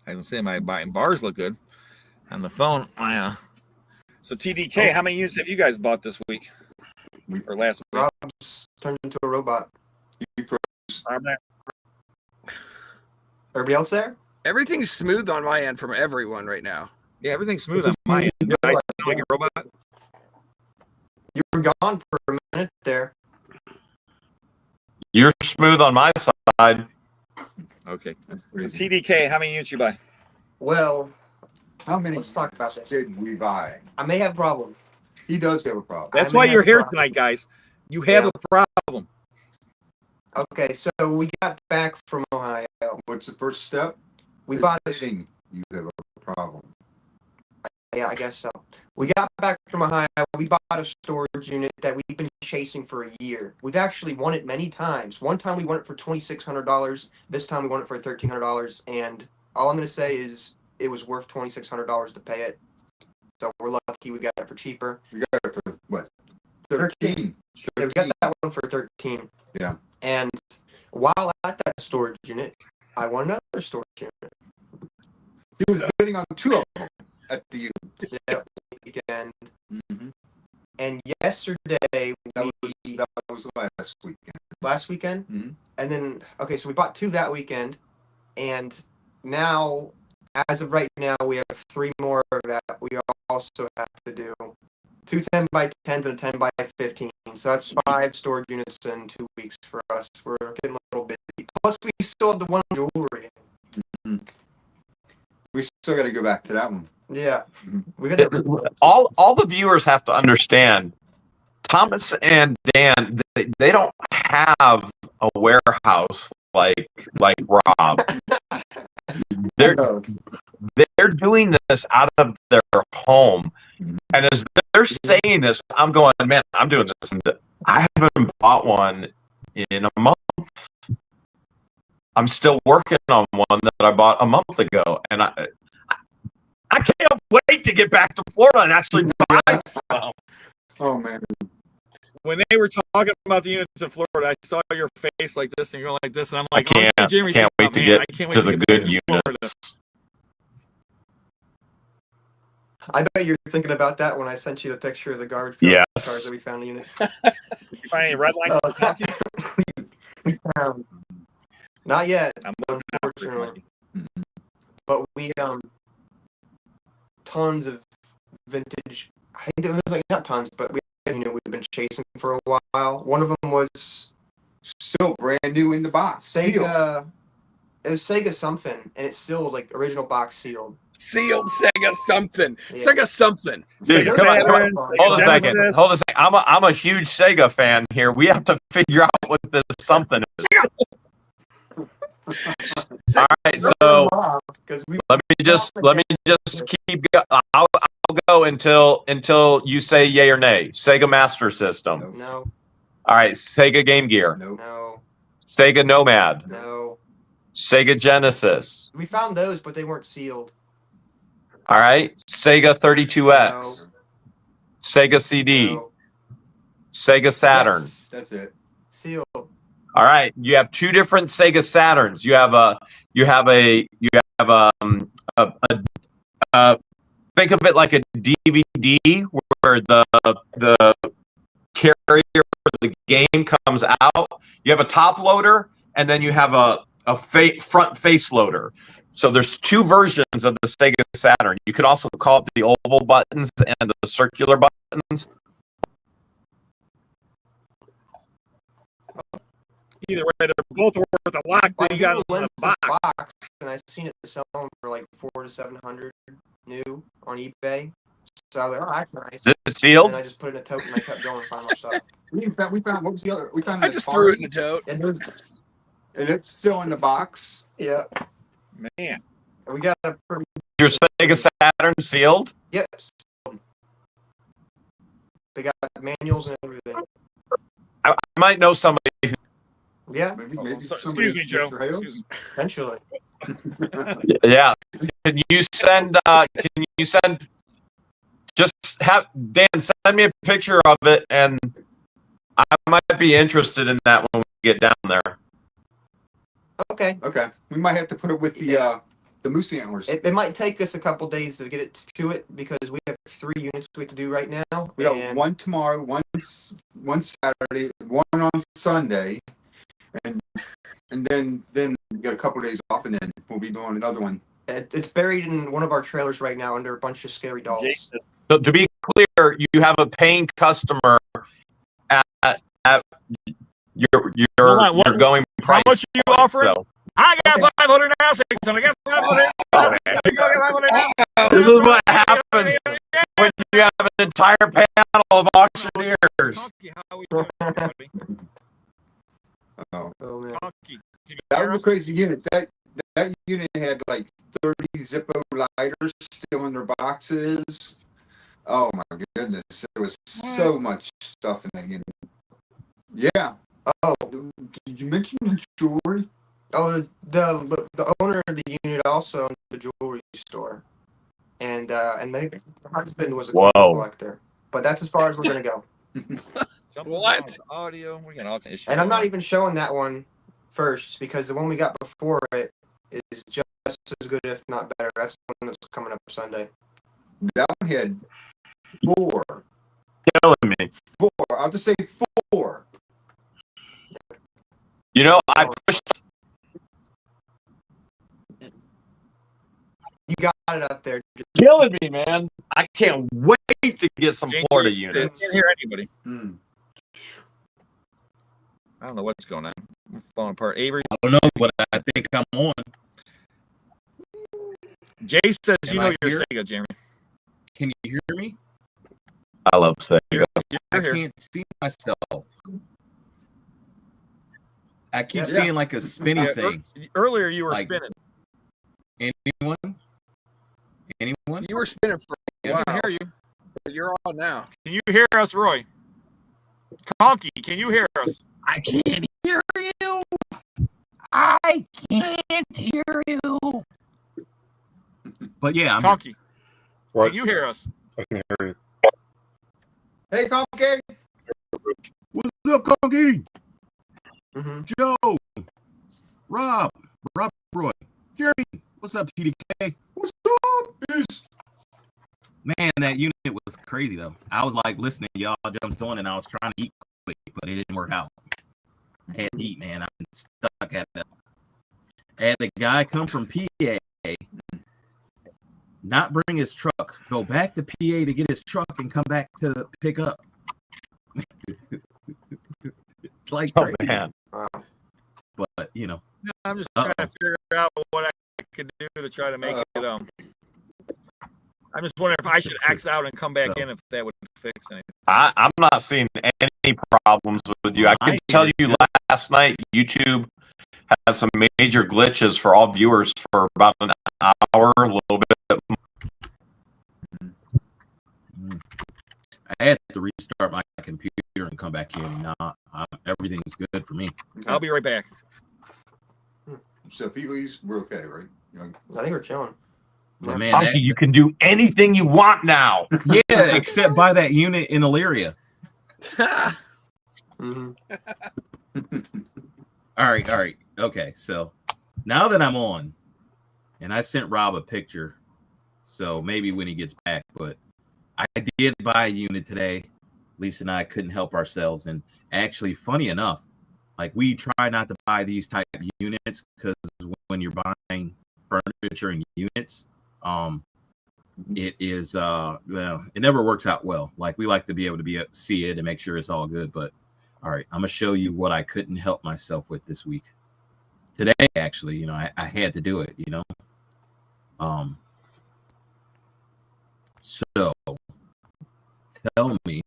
I can say my bars look good on the phone. So TDK, how many units have you guys bought this week or last week? Rob's turned into a robot. Everybody else there? Everything's smooth on my end from everyone right now. Yeah, everything's smooth on my end. I sound like a robot. You were gone for a minute there. You're smooth on my side. Okay. TDK, how many units you buy? Well, How many let's talk about this. did we buy? I may have a problem. He does have a problem. That's I why may you're have a here problem. tonight, guys. You have a problem. Okay, so we got back from Ohio. What's the first step? We bought a Admitting you have a problem. Yeah, I guess so. We got back from Ohio. We bought a storage unit that we've been chasing for a year. We've actually won it many times. One time we won it for $2,600. This time we won it for $1,300. And all I'm going to say is it was worth $2,600 to pay it. So we're lucky we got it for cheaper. We got it for what? 13. Yeah, we got that one for 13. Yeah. And while at that storage unit, I won another storage unit. He was bidding on 2 of them at the Weekend. mm-hmm. And yesterday That was last weekend. last weekend, Mhm. and then so we bought 2 that weekend, and now, as of right now, we have 3 more that we also have to do. 2 10x10s and a 10x15. So that's 5 storage units in 2 weeks for us. We're getting a little busy. Plus, we still have the one jewelry. Mm-hmm. We still got to go back to that one. Yeah, we got All the viewers have to understand. Thomas and Dan, they don't have a warehouse like Rob. They're doing this out of their home, and as they're saying this, I'm going, man, I'm doing this. And I haven't bought one in a month. I'm still working on one that I bought a month ago, and I can't wait to get back to Florida and actually buy some. Oh man. When they were talking about the units in Florida, I saw your face like this and you're like this, and I'm like, I can't wait to get to the good units. I bet you're thinking about that when I sent you the picture of the garbage Yes. cars that we found in the unit. Did you find any red lines? Not yet, I'm looking out for it, unfortunately. Mikey. But we tons of vintage. I think there was like not tons, but we've been chasing for a while. One of them was Still brand new in the box. Sealed. Sega. It was Sega something, and it's still like original box sealed. Sealed Sega something. Yeah. Sega something. Dude, Sega come on, Saturn, Hold Hold a Sega second. Genesis. Hold a second. I'm a huge Sega fan here. We have to figure out what this something is. All right, so Because we let me just keep go. I'll go until you say yay or nay. Sega Master System. no, All right, Sega Game Gear. Nope. no, Sega Nomad. no. Sega Genesis. We found those, but they weren't sealed. All right, Sega 32X. Sega CD. No. Sega Saturn. Yes, that's it. Sealed. All right, you have two different Sega Saturns. You have think of it like a DVD where the carrier for the game comes out. You have a top loader, and then you have a front face loader. So there's two versions of the Sega Saturn. You could also call it the oval buttons and the circular buttons. Either way, they're both worth a lot. Well, You got them in lens a box. and I've seen it selling for like $400 to $700 new on eBay. So I was like, oh, that's nice. Is it sealed? And I just put it in a tote and I kept going and found more stuff. We found what was the other? We found I the just Atari, threw it in a tote. And there's, and it's still in the box. yeah, Man, and we got a pretty. Your Sega Saturn sealed? Yep. They got manuals and everything. I might know somebody. Yeah, Maybe excuse me, Joe. Mr. Hales? Excuse me. eventually. Yeah. Can you send? Just have Dan send me a picture of it, and I might be interested in that when we get down there. Okay. Okay, we might have to put it with the moose antlers. It might take us a couple days to get it to it because we have 3 units we have to do right now. We got and one tomorrow, one Saturday, one on Sunday, and then we got a couple days off, and then we'll be doing another one. It's buried in one of our trailers right now under a bunch of scary dolls. Jesus. So to be clear, you have a paying customer at your Hold on, what- going price. How much are you offering? So, I got 500 now, 600. I got 500. I got 500 now. this is what happens when you have an entire panel of auctioneers. How we doing, everybody? Oh, Oh man. Conky, can you that hear was us? a crazy unit. That unit had like 30 Zippo lighters still in their boxes. Oh my goodness, there was so much stuff in that unit. Yeah. Oh, Did you mention the jewelry? oh, it was the owner of the unit also owned the jewelry store, and her husband was a Whoa. collector. But that's as far as we're gonna go. Something What? wrong with audio. We got all kinds of issues. And I'm not going even showing that one first because the one we got before it is just as good, if not better. That's the one that's coming up Sunday. That one had four. Killing me. I'll just say four. You know, I pushed. You got it up there. Killing me, man. I can't wait to get some on. Florida Can't units. hear anybody. Hmm. I don't know what's going on. We're falling apart. Avery, I don't know, but I think I'm on. Jay says you Am know I your here? Sega, Jeremy. Can you hear me? I love Sega. You're I here. can't see myself. I keep Yeah. seeing like a spinny Yeah, thing. Earlier you were Like- spinning. Anyone? Anyone? You were spinning for a I while. can hear you. But you're on now. Can you hear us, Roy? Conky, can you hear us? I can't hear you. I can't hear you. But yeah, I'm Conky, What? can you hear us? I can hear you. Hey, Conky. What's up, Conky? Mm-hmm. Joe, Rob, Roy, Jeremy. What's up, TDK? What's up? Man, that unit was crazy though. I was like listening, y'all jumped on, and I was trying to eat quick, but it didn't work out. I had to eat, man. I've been stuck at it. I had a guy come from PA, not bring his truck, go back to PA to get his truck and come back to pick up. Like Oh crazy. man. Wow. But you know, No, I'm just trying to figure out what I could do to try to make it. I'm just wondering if I should X out and come back in, if that would fix anything. I'm not seeing any problems with you. I can tell you last night YouTube has some major glitches for all viewers for about an hour, a little bit. I had to restart my computer and come back in. Now everything's good for me. I'll be right back. So if he leaves, we're okay, right? I think we're chilling. But man, Monkey, you can do anything you want now. yeah, except buy that unit in Illyria. Mm-hmm. All right. Okay, so now that I'm on, and I sent Rob a picture, so maybe when he gets back, but I did buy a unit today. Lisa and I couldn't help ourselves, and actually, funny enough, like we try not to buy these type of units because when you're buying furniture and units, it is well, it never works out well. Like we like to be able to see it and make sure it's all good. But all right, I'm gonna show you what I couldn't help myself with this week. Today, actually, you know, I had to do it. You know, so tell me,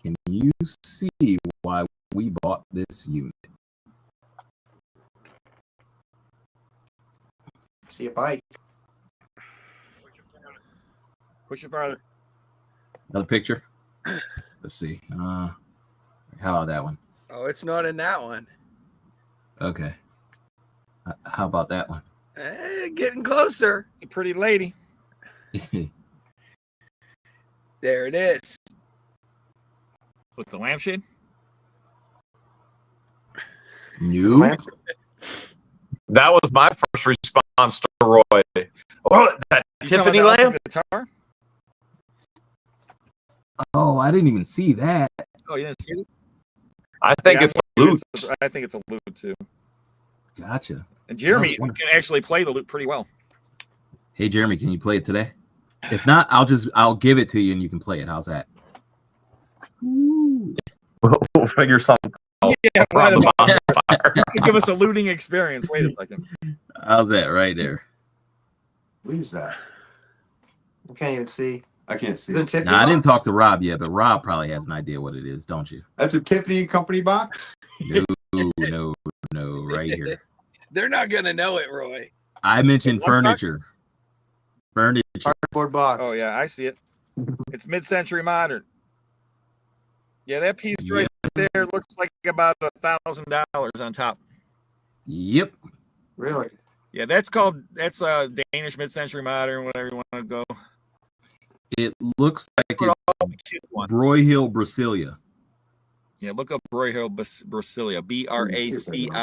can you see why we bought this unit? See a bike. Push it farther. Another picture. Let's see. How about that one? Oh, it's not in that one. Okay. How about that one? Getting closer. It's a pretty lady. There it is. With the lampshade? New. That was my first response to Roy. Oh, that You Tiffany talking about the lamp? guitar? Oh, I didn't even see that. Oh, you didn't see it? I think Yeah, it's a loot. I think it's a lute too. Gotcha. And Jeremy That was can actually play the lute pretty well. Hey, Jeremy, can you play it today? If not, I'll give it to you and you can play it. How's that? We'll figure something out. Yeah, Around the bonfire. give us a looting experience. Wait a second. How's that right there? What is that? I can't even see. I can't see. Is it a it. Tiffany Now, I didn't box? talk to Rob yet, but Rob probably has an idea what it is, don't you? That's a Tiffany and Company box. No, right here. They're not gonna know it, Roy. I mentioned What box? furniture. Furniture. Cardboard box. Oh yeah, I see it. It's mid-century modern. Yeah, that piece right there looks like about $1,000 on top. Yep. Really? Yeah, that's Danish mid-century modern, whatever you want to go. It looks like Put it's all the kids one. Broyhill, Brasilia. Yeah, look up Broyhill, Brasilia. Bracilla.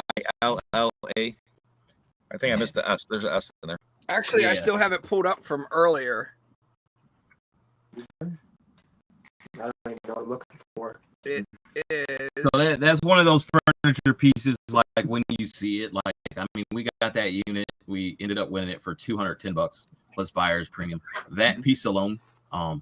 I think I missed the S. There's an S in there. Actually, I Yeah. still have it pulled up from earlier. I don't even know what I'm looking for. It is. So that's one of those furniture pieces, like when you see it, like, I mean, we got that unit. We ended up winning it for $210 plus buyer's premium. That piece alone, now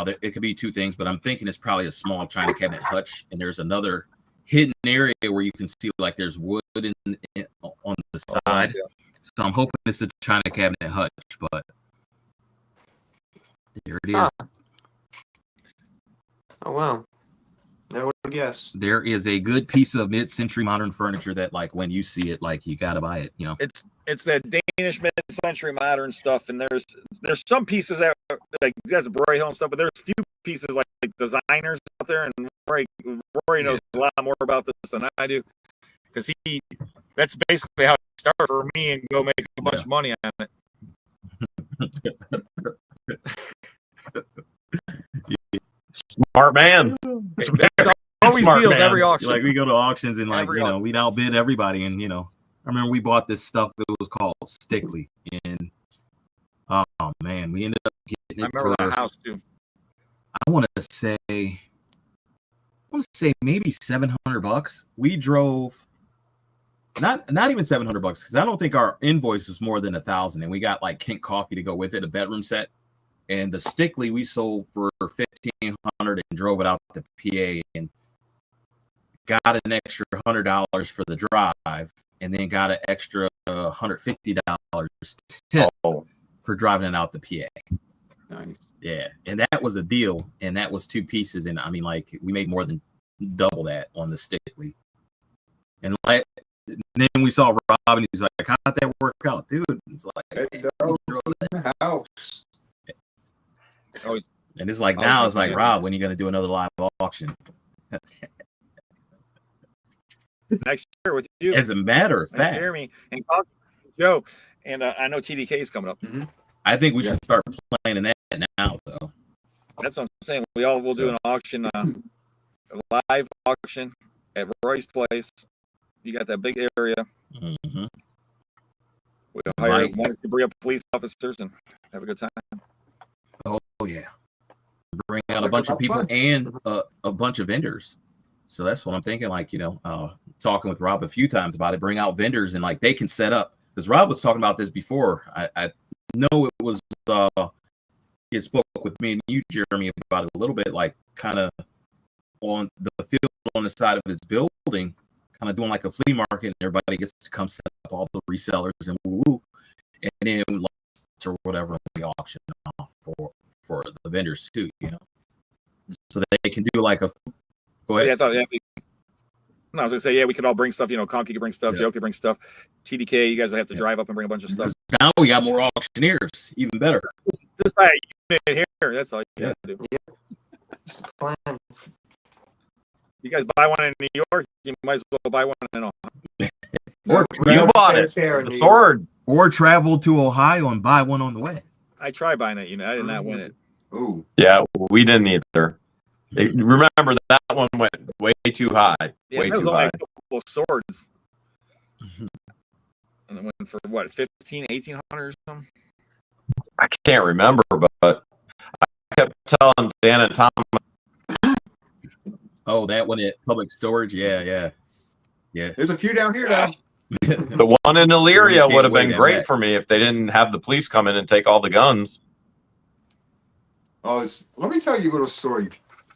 it could be two things, but I'm thinking it's probably a small china cabinet hutch, and there's another hidden area where you can see like there's wood on the side. yeah. So I'm hoping it's a china cabinet hutch, but there it is. Huh. Oh wow. Never would have guessed. There is a good piece of mid-century modern furniture that, like, when you see it, like, you gotta buy it. You know, It's that Danish mid-century modern stuff, and there's some pieces that are, like that's Broyhill and stuff, but there's a few pieces like designers out there, and Roy knows a lot more about this than I do, because that's basically how it started for me and go make a bunch of money on it. Smart man. That's always Smart deals man. every auction. Like, we go to auctions and, like, Every you know, we outbid everybody. And, you know, I remember we bought this stuff. It was called Stickley, and oh man, we ended up getting I it remember for, that house too. I want to say want to say maybe $700. We drove not even $700 because I don't think our invoice was more than $1,000, and we got like Kent coffee to go with it, a bedroom set, and the Stickley we sold for $1,500 and drove it out to PA and got an extra $100 for the drive, and then got an extra $150 tip for driving it out to PA. Nice. Yeah, and that was a deal, and that was 2 pieces, and I mean, like, we made more than double that on the Stickley. And like, then we saw Rob, and he's like, "How'd that work out, dude?" It's like, House. Always, and it's like I was now it's thinking, like, Rob, when are you gonna do another live auction? next year with you. As a matter of and fact, Jeremy and Joe, and I know TDK is coming up. I think we should start planning that now, though. That's what I'm saying. We'll do an auction, a live auction at Roy's place. You got that big area. Mm-hmm. We'll hire 1 or 2 police officers and have a good time. Oh yeah, bring out a bunch of people and a bunch of vendors. So that's what I'm thinking. Like, you know, talking with Rob a few times about it. Bring out vendors and like they can set up, because Rob was talking about this before. I know it was he spoke with me and you, Jeremy, about it a little bit, like kind of on the field on the side of his building, kind of doing like a flea market, and everybody gets to come set up all the resellers and woo, and then or whatever the auction off for the vendors too, you know, so that they can do like a. Go ahead. Yeah, I thought. Yeah, no, I was gonna say, yeah, we could all bring stuff. You know, Conky could bring stuff. Joe could bring stuff. TDK, you guys would have to drive up and bring a bunch of stuff. Now we got more auctioneers, even better. Just buy a unit here. That's all you have to do. Yeah. Just a plan. You guys buy one in New York, you might as well buy one in Ohio. Or You bought it. The sword. Or travel to Ohio and buy one on the way. I tried buying that unit. I did not win it. Ooh. Yeah, we didn't either. Remember that one went way too high. Yeah, Way that was too only high. a couple of swords. And it went for what, 15, 1800 or something? I can't remember, but I kept telling Dan and Tom. Oh, that one at Public Storage? Yeah. There's a few down here now. The one in Illyria Jeremy would have can't been wait great at for me if they didn't have the police come in and take all the guns. Oh, let me tell you a little story.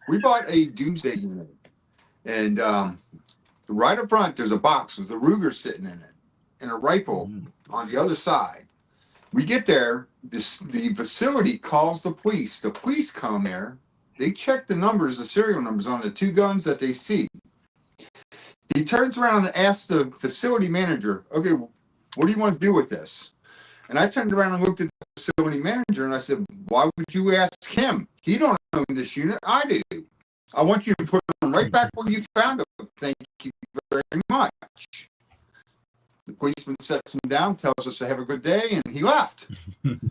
We bought a Doomsday unit, and right up front there's a box with a Ruger sitting in it and a rifle on the other side. We get there, the facility calls the police. The police come there. They check the numbers, the serial numbers on the 2 guns that they see. He turns around and asks the facility manager, "Okay, what do you want to do with this?" And I turned around and looked at the facility manager and I said, "Why would you ask him? He don't own this unit. I do. I want you to put them right back where you found them. Thank you very much." The policeman sets him down, tells us to have a good day, and he left.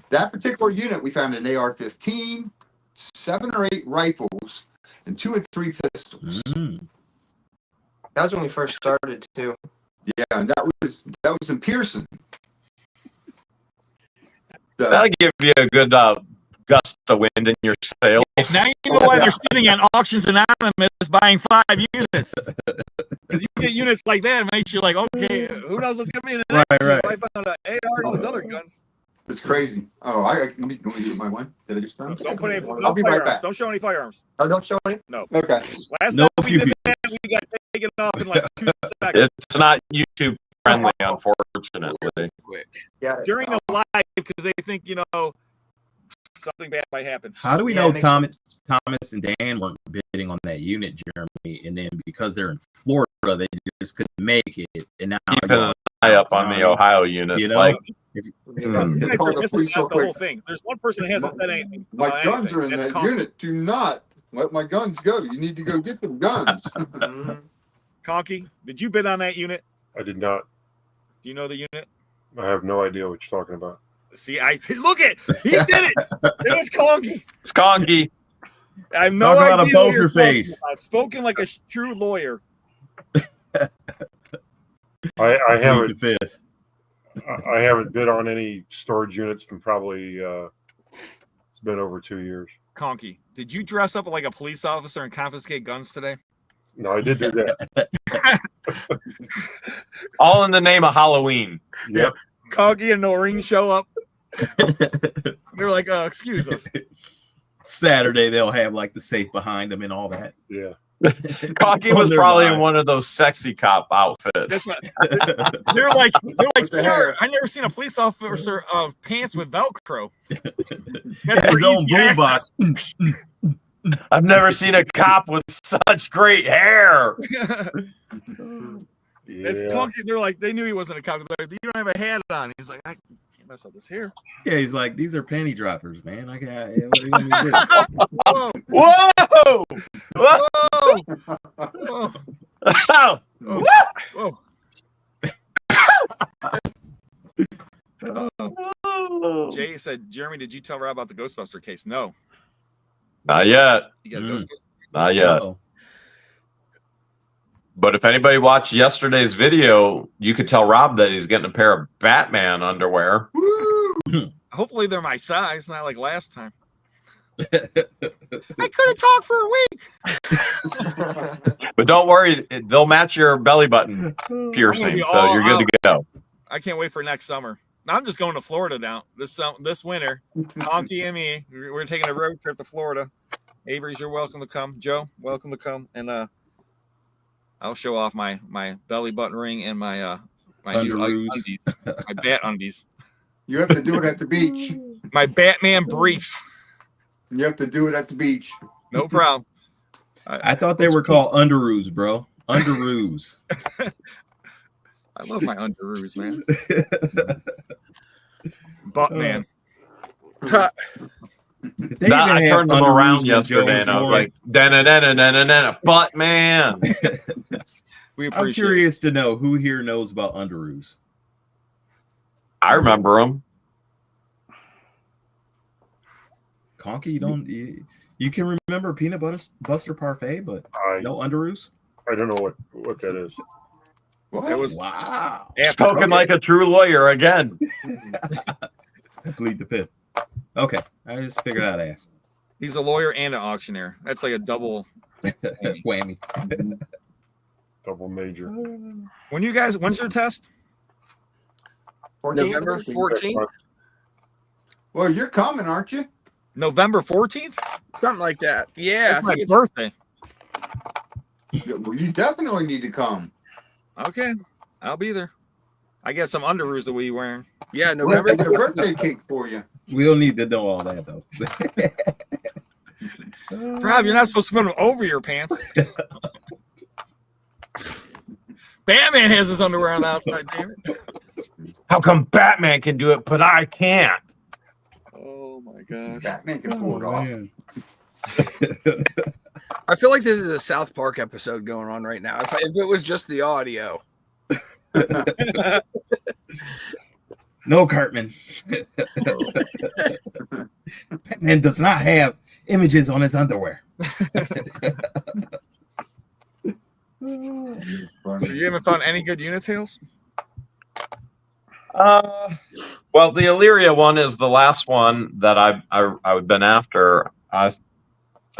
That particular unit, we found an AR-15, 7 or 8 rifles, and 2 or 3 pistols. That was when we first started too. Yeah, and that was in Pearson. So, That'll give you a good gust of wind in your sails. Now you know why they're sitting at Auctions Anonymous buying 5 units. Because you get units like that, it makes you like, okay, who knows what's going to be in the next Right. I found an AR and those other guns. it's crazy. Oh, let me get my one. Did I just turn? Don't put any I'll be right firearms. back. Don't show any firearms. Oh, don't show any. Okay. Last No time we few did that, we got taken off in like 2 seconds. It's not YouTube friendly, unfortunately. Yeah. During the live, because they think, you know, something bad might happen. How do we Yeah, know it makes Thomas and Dan weren't bidding on that unit, Jeremy? And then because they're in Florida, they just couldn't make it. And now Keeping an eye up on the Ohio units. You know, Like, You guys Call are the missing police real the whole quick. thing. There's one person that hasn't said anything. My about guns anything. are in That's that Conky. unit. Do not let my guns go. You need to go get some guns. Conky, did you bid on that unit? I did not. Do you know the unit? I have no idea what you're talking about. See, look it. He did it. It was Conky. it's Conky. I have no Talk about a idea what poker you're talking face. about. Spoken like a true lawyer. I haven't the 5th. I haven't bid on any storage units in probably it's been over 2 years. Conky, did you dress up like a police officer and confiscate guns today? No, I did do that. All in the name of Halloween. Yep. Coggy and Noreen show up. They're like, excuse us. Saturday they'll have like the safe behind them and all that. Yeah. Cocky was probably in one of those sexy cop outfits. They're like, sir, I never seen a police officer of pants with Velcro. That's His for own easy access. boombox. I've never seen a cop with such great hair. It's Yeah. Conky. They're like, they knew he wasn't a cop. They're like, you don't have a hat on. He's like, I can't mess up this hair. Yeah, he's like, these are panty droppers, man. I got. What do you want me to do? Whoa, Whoa! Whoa! whoa, Oh! whoa. Jay said, Jeremy, did you tell Rob about the Ghostbuster case? No. Not yet. You got a Ghostbuster? Not yet. Uh-oh. But if anybody watched yesterday's video, you could tell Rob that he's getting a pair of Batman underwear. Woo! Hopefully they're my size, not like last time. I couldn't talk for a week. But don't worry, they'll match your belly button I'm piercing, gonna be so all you're good to go. I can't wait for next summer. I'm just going to Florida now. This winter, Conky and me, we're taking a road trip to Florida. Avery's, you're welcome to come. Joe, welcome to come. And I'll show off my belly button ring and my new Underoos. undies, my bat undies, You have to do it at the beach. my Batman briefs. You have to do it at the beach. No problem. I thought they were called underoos, bro. Underoos. I love my underoos, man. Butt man. They Nah, even I had turned them underoos around when yesterday Joe and I was born. like, da-na-na-na-na-na-na, butt man. We I'm appreciate it. curious to know who here knows about underoos. I remember them. Conky, you can remember peanut butter parfait, but no underoos. I don't know what that is. That was Wow. after Spoken like a true lawyer again. I plead the fifth. Okay, I just figured I'd ask. He's a lawyer and an auctioneer. That's like a double. Whammy. Double major. When's your test? 14th? November 14th, Well, you're coming, aren't you? November 14th? something like that. Yeah, That's I my think it's- birthday. Well, you definitely need to come. Okay, I'll be there. I got some underoos that we wearing. yeah, We'll November. make a birthday cake for you. We don't need to know all that though. Rob, you're not supposed to put them over your pants. Batman has his underwear on the outside, damn it. How come Batman can do it, but I can't? Oh my gosh. Batman can pull it off. I feel like this is a South Park episode going on right now. If it was just the audio, No, Cartman. Batman does not have images on his underwear. So you haven't found any good Unitails? Well, the Illyria one is the last one that I've been after. I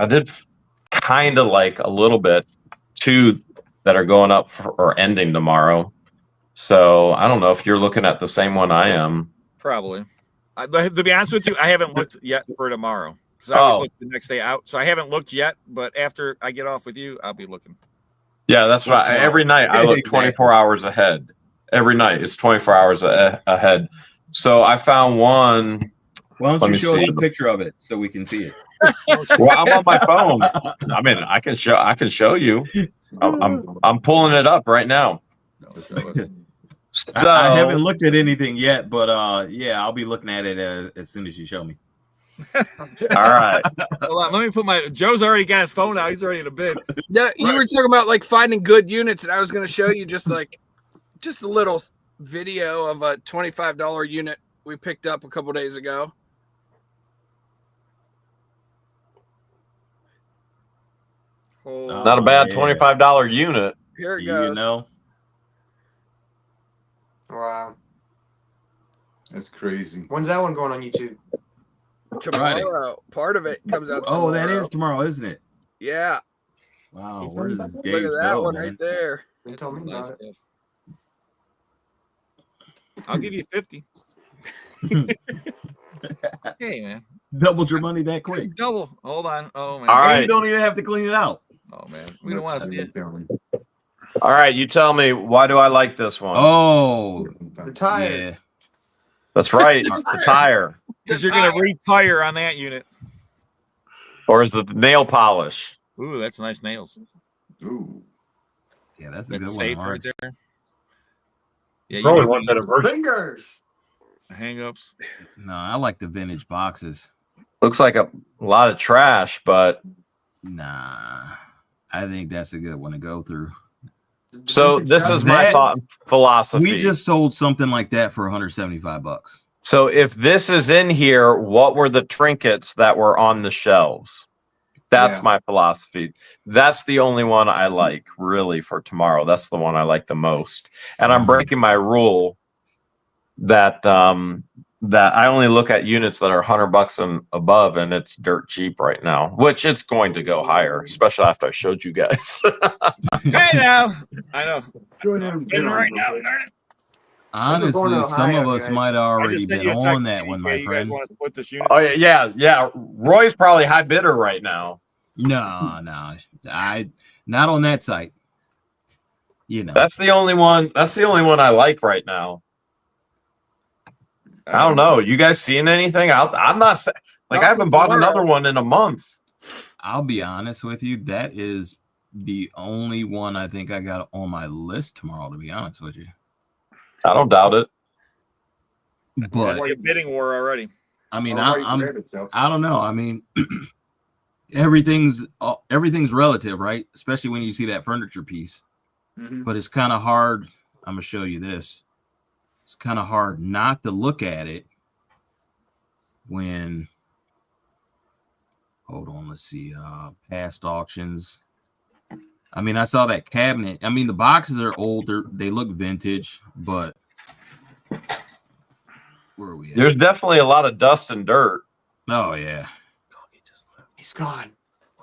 did kind of like a little bit, two that are going up or ending tomorrow. So I don't know if you're looking at the same one I am. Probably. To be honest with you, I haven't looked yet for tomorrow because I always look the next day out. So I haven't looked yet, but after I get off with you, I'll be looking. Yeah, that's What's right. tomorrow? Every night I look Exactly. 24 hours ahead. Every night it's 24 hours ahead. So I found one. Why don't Let you me show us see. a picture of it so we can see it? Well, I'm on my phone. I mean, I can show you. I'm pulling it up right now. So I haven't looked at anything yet, but yeah, I'll be looking at it as soon as you show me. all right. Hold on, let me put my. Joe's already got his phone out. He's already in a bid. no, you were talking about like finding good units, and I was going to show you just a little video of a $25 unit we picked up a couple days ago. Not a bad yeah. $25 unit. Here it goes. You know, Wow. That's crazy. When's that one going on YouTube? Tomorrow, part of it comes out. oh, that tomorrow. is tomorrow, isn't it? Yeah. Wow, It's where does on- this Look gaze at that go, one man? right there. Don't tell me Nice about it. stuff. I'll give you 50. Hey, man. Doubled your money that quick. It's double. Hold on. Oh, man. All And right. you don't even have to clean it out. Oh, man. We don't want to see it. All right, you tell me, why do I like this one? Oh, The tire. yeah. That's right. It's the tire. Because you're going to retire on that unit. Or is it the nail polish? Ooh, that's nice nails. Ooh. Yeah, that's a That's good one. safe Mark. right there. Yeah, you Probably can want that at first. Fingers. hang ups. No, I like the vintage boxes. Looks like a lot of trash, but Nah, I think that's a good one to go through. so this is my That- thought philosophy. We just sold something like that for $175. So if this is in here, what were the trinkets that were on the shelves? That's Yeah. my philosophy. That's the only one I like really for tomorrow. That's the one I like the most. And I'm breaking my rule that that I only look at units that are $100 and above, and it's dirt cheap right now, which it's going to go higher, especially after I showed you guys. Hey, now. I know. Go ahead and Been bid on right it now. real quick. Darn it. Honestly, going to some of Ohio, us guys. might have I already just sent been you a text, on that one, my You guys friend. want to split this unit? Oh yeah. Roy's probably high bidder right now. No, I not on that site. You know, That's the only one. That's the only one I like right now. I don't know. You guys seeing anything? I'm not like Not I haven't for bought tomorrow. another one in a month. I'll be honest with you. That is the only one I think I got on my list tomorrow. To be honest with you, I don't doubt it. I but see a bidding war already. I mean, Oh, wait, I'm grab it, so. I don't know. I mean, everything's relative, right? Especially when you see that furniture piece. Mhm. But it's kind of hard. I'm gonna show you this. It's kind of hard not to look at it when. Hold on, let's see. Past auctions. I mean, I saw that cabinet. I mean, the boxes are older. They look vintage, but where are we at? There's definitely a lot of dust and dirt. Oh yeah. He's gone.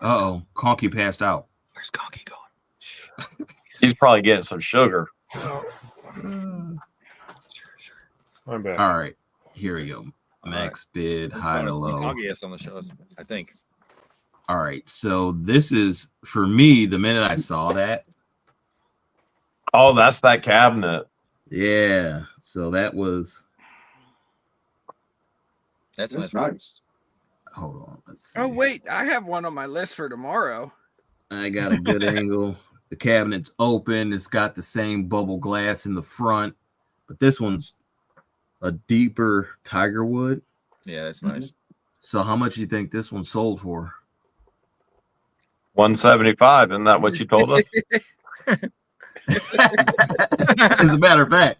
Uh-oh, Conky passed out. Where's Conky going? He's probably getting some sugar. I'm back. All right, here we go. Max bid, high to low. Conky has on the shows, I think. All right, so this is for me. The minute I saw that, Oh, that's that cabinet. yeah. So that was. That's That's nice. nice. Hold on, let's see. Oh wait, I have one on my list for tomorrow. I got a good angle. The cabinet's open. It's got the same bubble glass in the front, but this one's a deeper tiger wood. Yeah, that's nice. So how much do you think this one sold for? 175. Isn't that what you told us? As a matter of fact,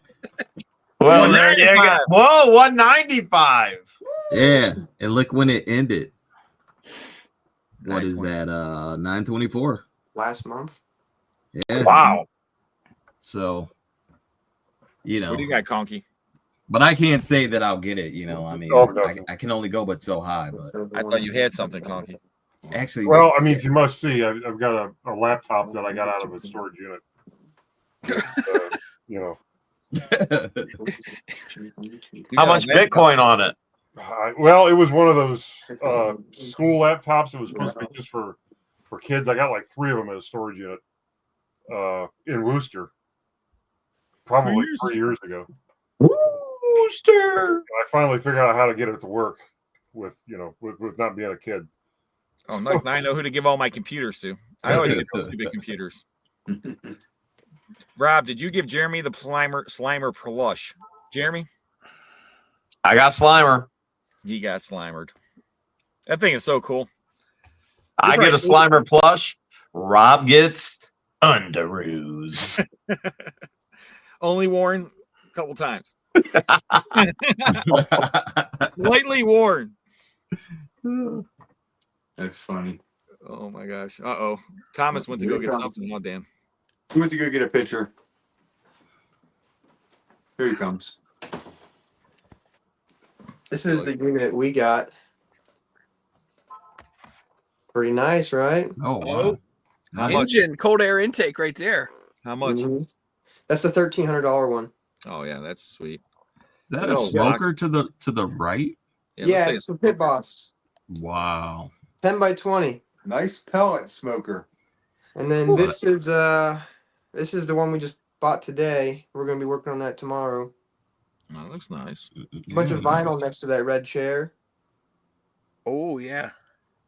Well, there you go. Whoa, 195. yeah. And look when it ended. What is 920. that? 924. Last month. Yeah. Wow. So, you know, What do you got, Conky? but I can't say that I'll get it. You know, I mean, Oh, no. I can only go but so high. But I thought you had something, Conky. actually, Well, I mean, if you must see, I've got a laptop that I got out of a storage unit. You know, How much Bitcoin on it? well, it was one of those school laptops. It was supposed to be just for kids. I got like 3 of them in a storage unit in Worcester, probably 3 years ago. Wooster. I finally figured out how to get it to work with not being a kid. Oh, nice. Now I know who to give all my computers to. I always get those stupid computers. Rob, did you give Jeremy the Slimer plush? Jeremy? I got Slimer. He got Slimered. That thing is so cool. I get a Slimer plush. Rob gets Underoos. Only worn a couple times. Lightly worn. That's funny. Oh my gosh. Uh-oh. Thomas went to go get something. Oh, damn. He went to go get a picture. Here he comes. This is the unit we got. Pretty nice, right? oh, wow. Oh, How much? Engine, cold air intake right there. How much? Mhm. That's the $1,300 one. Oh yeah, that's sweet. Is that Good a old smoker box. to the right? let's Yeah, say it's the Pit Boss. Wow. 10 by 20. Nice pellet smoker. And then Ooh. this is the one we just bought today. We're gonna be working on that tomorrow. Oh, that looks nice. A bunch of vinyl next to that red chair. Oh yeah.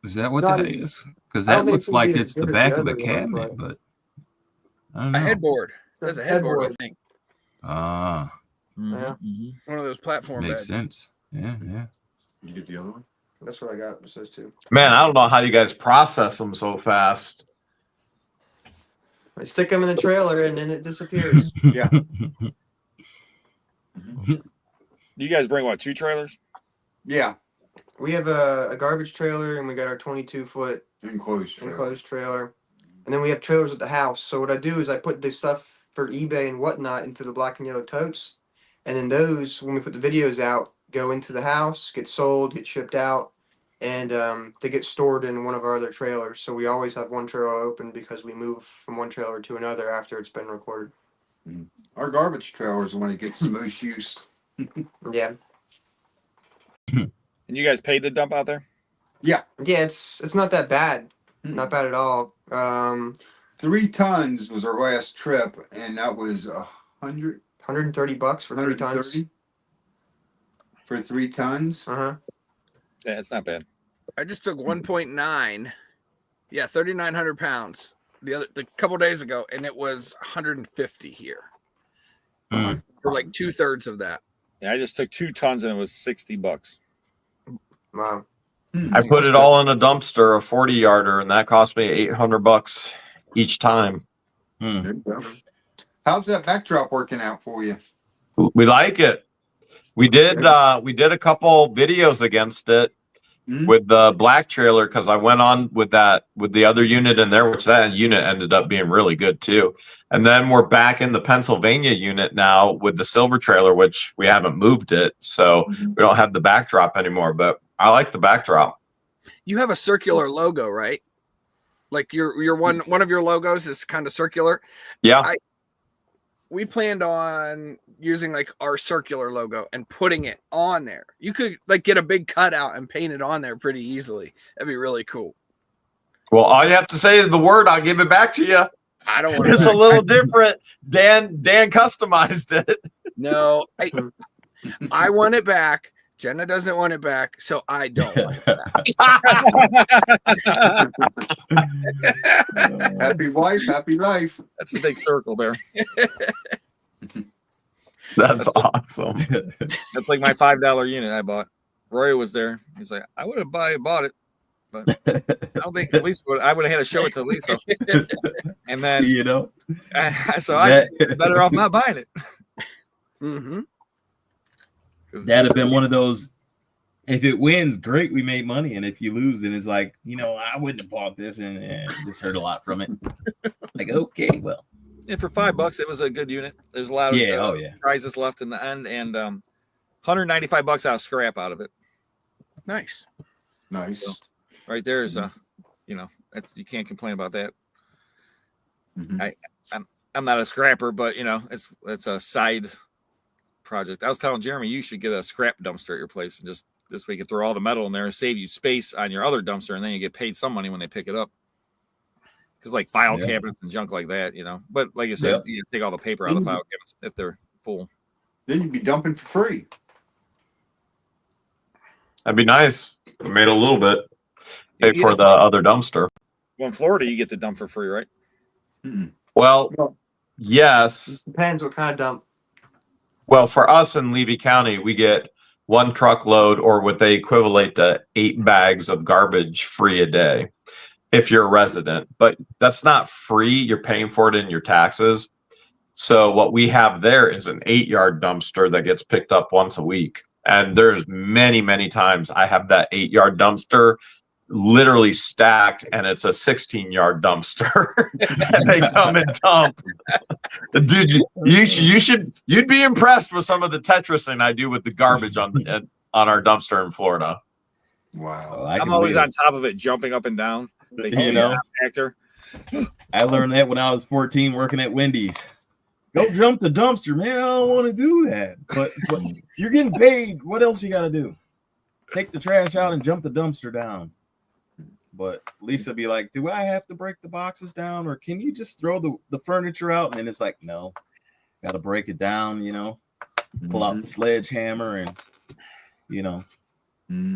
Is that what Not that as- is? Because I don't that think looks it's gonna be like as it's the good as back the of a other one, cabinet, but I don't A know. headboard. That's a headboard, I think. Ah, Yeah. One of those platform makes beds. sense. Yeah, yeah. You get the other one? That's what I got. It says too. Man, I don't know how you guys process them so fast. I stick them in the trailer and then it disappears. Yeah. Do you guys bring what? 2 trailers? Yeah. We have a garbage trailer and we got our 22-foot Enclosed trailer. enclosed trailer. And then we have trailers at the house. So what I do is I put this stuff for eBay and whatnot into the black and yellow totes. And then those, when we put the videos out, go into the house, get sold, get shipped out. And they get stored in one of our other trailers. So we always have one trailer open because we move from one trailer to another after it's been recorded. Our garbage trailer is the one that gets the most use. Yeah. And you guys paid to dump out there? Yeah, it's not that bad. Not bad at all. 3 tons was our last trip, and that was $130 $130 for 3 tons. for 3 tons. Uh-huh. Yeah, it's not bad. I just took 1.9. Yeah, 3,900 pounds the couple days ago, and it was 150 here. Mm. For like 2/3 of that. Yeah, I just took 2 tons and it was $60. Wow. I put it all in a dumpster, a 40-yarder, and that cost me $800 each time. Hmm. There you go. How's that backdrop working out for you? We like it. We did a couple videos against it with the black trailer because I went on with the other unit in there, which that unit ended up being really good too. And then we're back in the Pennsylvania unit now with the silver trailer, which we haven't moved it, so we don't have the backdrop anymore. But I like the backdrop. You have a circular logo, right? Like your one of your logos is kind of circular. Yeah. We planned on using like our circular logo and putting it on there. You could like get a big cutout and paint it on there pretty easily. That'd be really cool. Well, all you have to say is the word. I'll give it back to you. I don't want It's a little different. Dan customized it. No, I want it back. Jenna doesn't want it back, so I don't want it back. Happy wife, happy life. That's a big circle there. That's awesome. That's like my $5 unit I bought. Roy was there. He's like, I would have bought it, but I don't think Lisa would. I would have had to show it to Lisa. And then You know, so I better off not buying it. Mm-hmm. that'd have been one of those. If it wins, great, we made money. And if you lose, then it's like, I wouldn't have bought this and just heard a lot from it. Like, okay, well. And for $5, it was a good unit. There's a lot of prizes left in the end, and $195 out of scrap out of it. Nice. Nice. So, right there is that's, you can't complain about that. I'm not a scrapper, but it's a side project. I was telling Jeremy you should get a scrap dumpster at your place and just this way you can throw all the metal in there and save you space on your other dumpster, and then you get paid some money when they pick it up. Because like file cabinets and junk like that, But like you said, you take all the paper out of the file cabinets if they're full. Then you'd be dumping for free. That'd be nice. I made a little bit. Pay for the other dumpster. Well, in Florida, you get to dump for free, right? Well, yes. Depends what kind of dump. Well, for us in Levy County, we get 1 truckload or what they equivalent to 8 bags of garbage free a day if you're a resident. But that's not free. You're paying for it in your taxes. So what we have there is an 8-yard dumpster that gets picked up once a week. And there's many, many times I have that 8-yard dumpster literally stacked, and it's a 16-yard dumpster. And they come and dump. Dude, you'd be impressed with some of the Tetrising I do with the garbage on our dumpster in Florida. Wow. I'm always on top of it, jumping up and down. Actor. I learned that when I was 14 working at Wendy's. Go jump the dumpster, man. I don't want to do that. But you're getting paid. What else you got to do? Take the trash out and jump the dumpster down. But Lisa be like, do I have to break the boxes down, or can you just throw the furniture out? And it's like, no, got to break it down, pull out the sledgehammer and,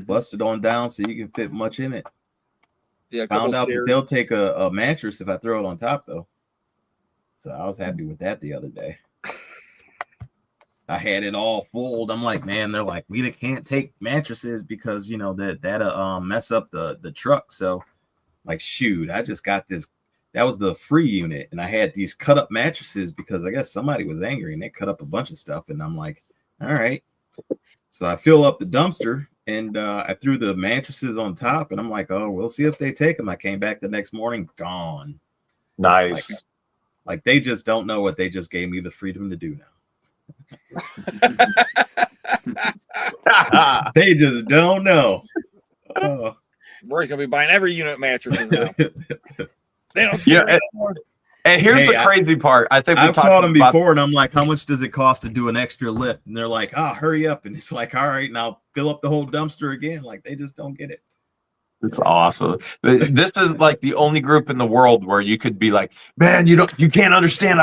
bust it on down so you can fit much in it. Yeah, Found out that they'll take a mattress if I throw it on top, though. So I was happy with that the other day. I had it all full. I'm like, man, they're like, we can't take mattresses because that'll mess up the truck. So, like, shoot, I just got this. That was the free unit, and I had these cut up mattresses because I guess somebody was angry and they cut up a bunch of stuff. And I'm like, all right. So I fill up the dumpster and I threw the mattresses on top, and I'm like, oh, we'll see if they take them. I came back the next morning, gone. Nice. Like they just don't know what they just gave me the freedom to do now. They just don't know. Oh. Roy's gonna be buying every unit mattresses now. They don't scare me anymore. And here's the crazy part. I think I've called them before, and I'm like, how much does it cost to do an extra lift? And they're like, hurry up. And it's like, all right, now fill up the whole dumpster again. Like they just don't get it. It's awesome. This is like the only group in the world where you could be like, man, you can't understand.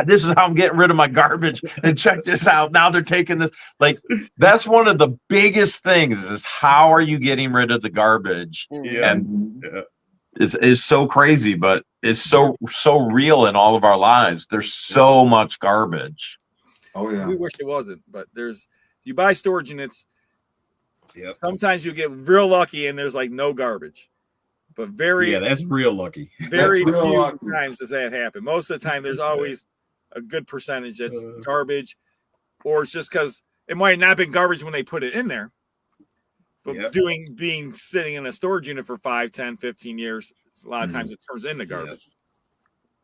This is how I'm getting rid of my garbage. And check this out. Now they're taking this. Like, that's one of the biggest things is how are you getting rid of the garbage? Yeah. And it's so crazy, but it's so real in all of our lives. There's so much garbage. Oh yeah. We wish it wasn't, but you buy storage units. Yep. Sometimes you get real lucky and there's like no garbage, but that's real lucky. Very few times does that happen. Most of the time, there's always a good percentage that's garbage, or it's just because it might not have been garbage when they put it in there, but being sitting in a storage unit for 5, 10, 15 years, a lot of times it turns into garbage.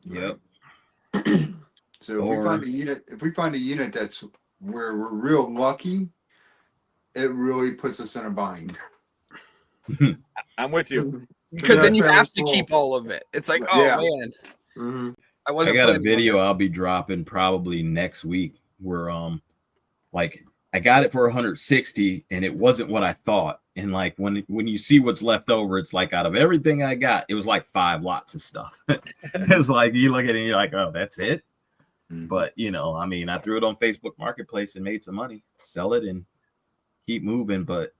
Yep. So if we find a unit that's where we're real lucky, it really puts us in a bind. I'm with you. Because then you have to keep all of it. It's like, man. Mm-hmm. I got a video I'll be dropping probably next week where I got it for 160 and it wasn't what I thought. And like when you see what's left over, it's like out of everything I got, it was like 5 lots of stuff. It's like you look at it and you're like, oh, that's it. But I threw it on Facebook Marketplace and made some money, sell it and keep moving. But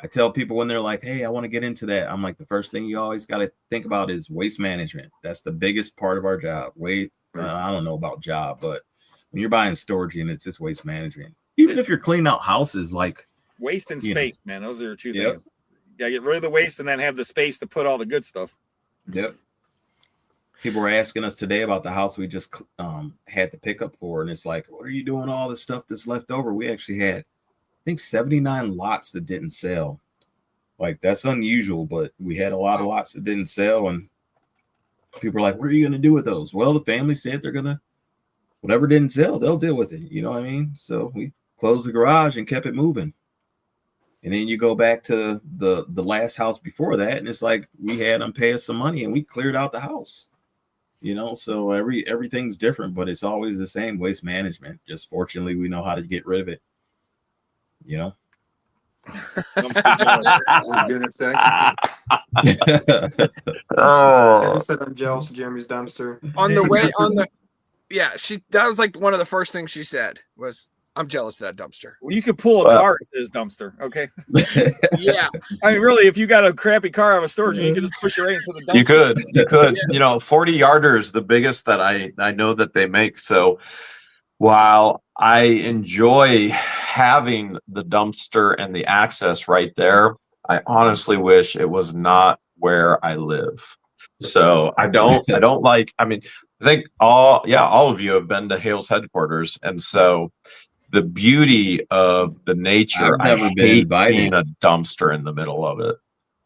I tell people when they're like, hey, I want to get into that, I'm like, the first thing you always got to think about is waste management. That's the biggest part of our job. I don't know about job, but when you're buying storage units, it's waste management. Even if you're cleaning out houses, like waste and space, man. Those are 2 things. You gotta get rid of the waste and then have the space to put all the good stuff. Yep. People were asking us today about the house we just had to pick up for, and it's like, what are you doing all the stuff that's left over? We actually had, I think, 79 lots that didn't sell. Like, that's unusual, but we had a lot of lots that didn't sell, and people are like, what are you going to do with those? Well, the family said they're going to, whatever didn't sell, they'll deal with it. You know what I mean? So we closed the garage and kept it moving. And then you go back to the last house before that, and it's like we had them pay us some money, and we cleared out the house. So everything's different, but it's always the same, waste management. Just fortunately, we know how to get rid of it. I said I'm jealous of Jeremy's dumpster. That was like one of the first things she said was, I'm jealous of that dumpster. Well, you could pull a car into this dumpster, okay? Yeah. I mean, really, if you got a crappy car out of a storage, you could just push it right into the dumpster. You could. 40-yarder is the biggest that I know that they make. So while I enjoy having the dumpster and the access right there, I honestly wish it was not where I live. So I don't like, I think all of you have been to Hale's headquarters. And so the beauty of the nature, I've never been invited. Seeing a dumpster in the middle of it.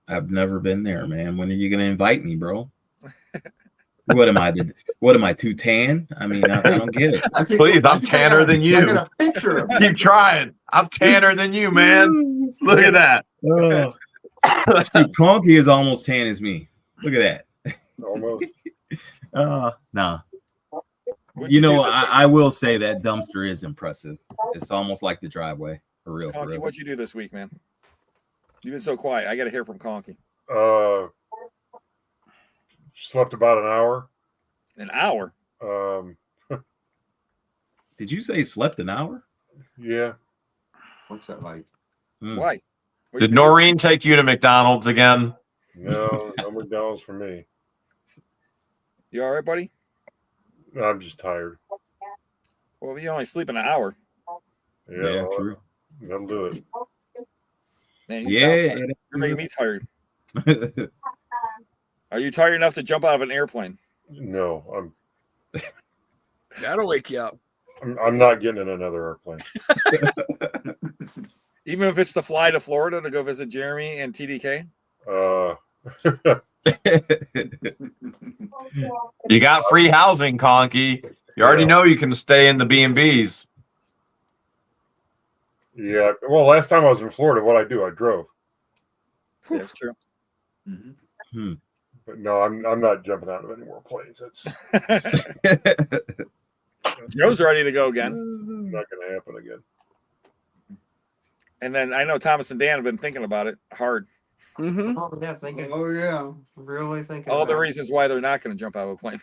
I've never been there, man. When are you going to invite me, bro? What am I, too tan? I mean, I don't get it. Please, I'm tanner than you. I got a picture of Keep trying. I'm tanner than you, man. Look at that. Conky is almost tan as me. Look at that. Almost. Nah. What'd You do know, this I will say that dumpster is impressive. It's almost like the driveway, for real. Conky, what'd you do this week, man? You've been so quiet. I got to hear from Conky. Slept about an hour. An hour? Did you say slept an hour? Yeah. What's that like? Why? Did Noreen take you to McDonald's again? No, no McDonald's for me. You all right, buddy? I'm just tired. Well, you only sleep an hour. Yeah, well, true. That'll do it. Man, you sound tired. You're making me tired. Are you tired enough to jump out of an airplane? No, That'll wake you up. I'm not getting in another airplane. Even if it's to fly to Florida to go visit Jeremy and TDK? You got free housing, Conky. You already know you can stay in the B&Bs. Yeah. Well, last time I was in Florida, what I drove. That's true. Mm-hmm. But no, I'm not jumping out of any more planes. That's Joe's ready to go again. not going to happen again. And then I know Thomas and Dan have been thinking about it hard. Mm-hmm. Oh, yeah, thinking. Oh yeah. Really thinking. All the about it. reasons why they're not going to jump out of a plane.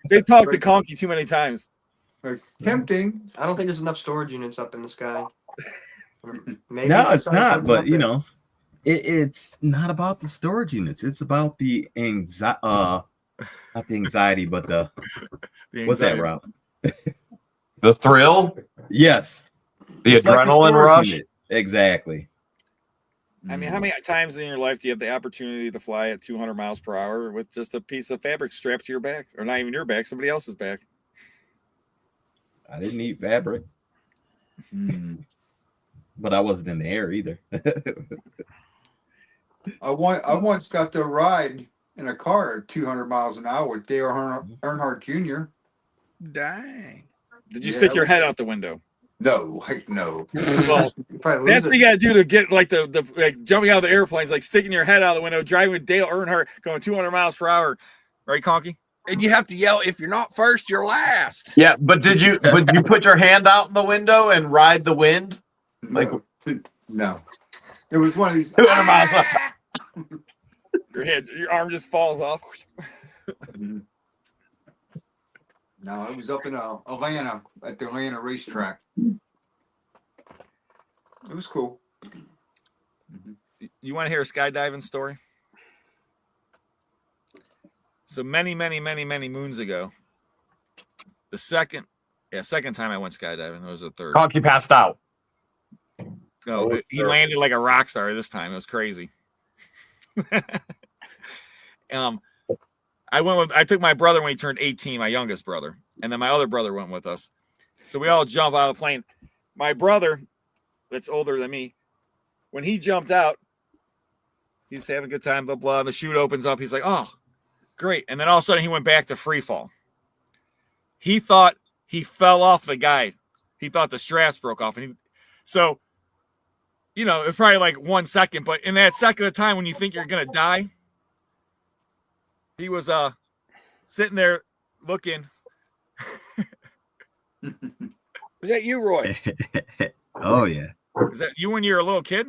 They talked to Conky too many times. Tempting. I don't think there's enough storage units up in the sky. Maybe No, they it's find not. something But up you there. know, it's not about the storage units. It's about the anxiety. Not the anxiety, but the what's that, Rob? The thrill, Yes, the It's like the adrenaline storage rush. unit. Exactly. I mean, how many times in your life do you have the opportunity to fly at 200 miles per hour with just a piece of fabric strapped to your back? Or not even your back, somebody else's back? I didn't eat fabric, but I wasn't in the air either. I once got to ride in a car at 200 miles an hour with Dale Earnhardt Jr. Dang. Did you Yeah, stick your that head out the window? No, heck no. Well, You probably that's lose what it. you got to do to get like the like jumping out of the airplanes, like sticking your head out the window, driving with Dale Earnhardt going 200 miles per hour. Right, Conky? And you have to yell, if you're not first, you're last. Yeah, but did you put your hand out in the window and ride the wind? Like- No. It was one of these. 200 miles an hour. Your arm just falls off. No, it was up in Atlanta at the Atlanta racetrack. It was cool. You want to hear a skydiving story? So many moons ago, the second time I went skydiving, it was the third. Conky passed out. No, he landed like a rock star this time. It was crazy. I took my brother when he turned 18, my youngest brother, and then my other brother went with us. So we all jump out of the plane. My brother, that's older than me, when he jumped out, he's having a good time, blah, blah. The chute opens up. He's like, oh, great. And then all of a sudden he went back to free fall. He thought he fell off the guide. He thought the straps broke off. And so, you know, it's probably like 1 second, but in that second of time when you think you're going to die, he was sitting there looking. Was that you, Roy? Oh yeah, Is that you when you were a little kid?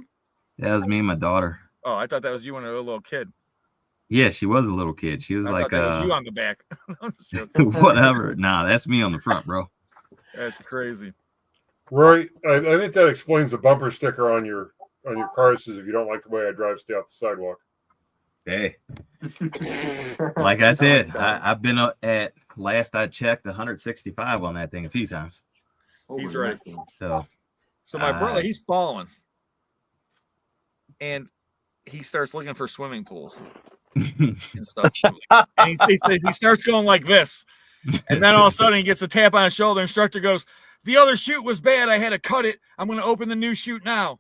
that was me and my daughter. Oh, I thought that was you when you were a little kid. Yeah, she was a little kid. She was I like, thought that was you on the back. I'm just joking. whatever. Nah, that's me on the front, bro. That's crazy. Roy, I think that explains the bumper sticker on your car that says, if you don't like the way I drive, stay off the sidewalk. Hey, like I said, I've been at last I checked 165 on that thing a few times. He's right. So So my brother, he's falling. And he starts looking for swimming pools and stuff. And he starts going like this. And then all of a sudden he gets a tap on his shoulder. Instructor goes, the other chute was bad. I had to cut it. I'm going to open the new chute now.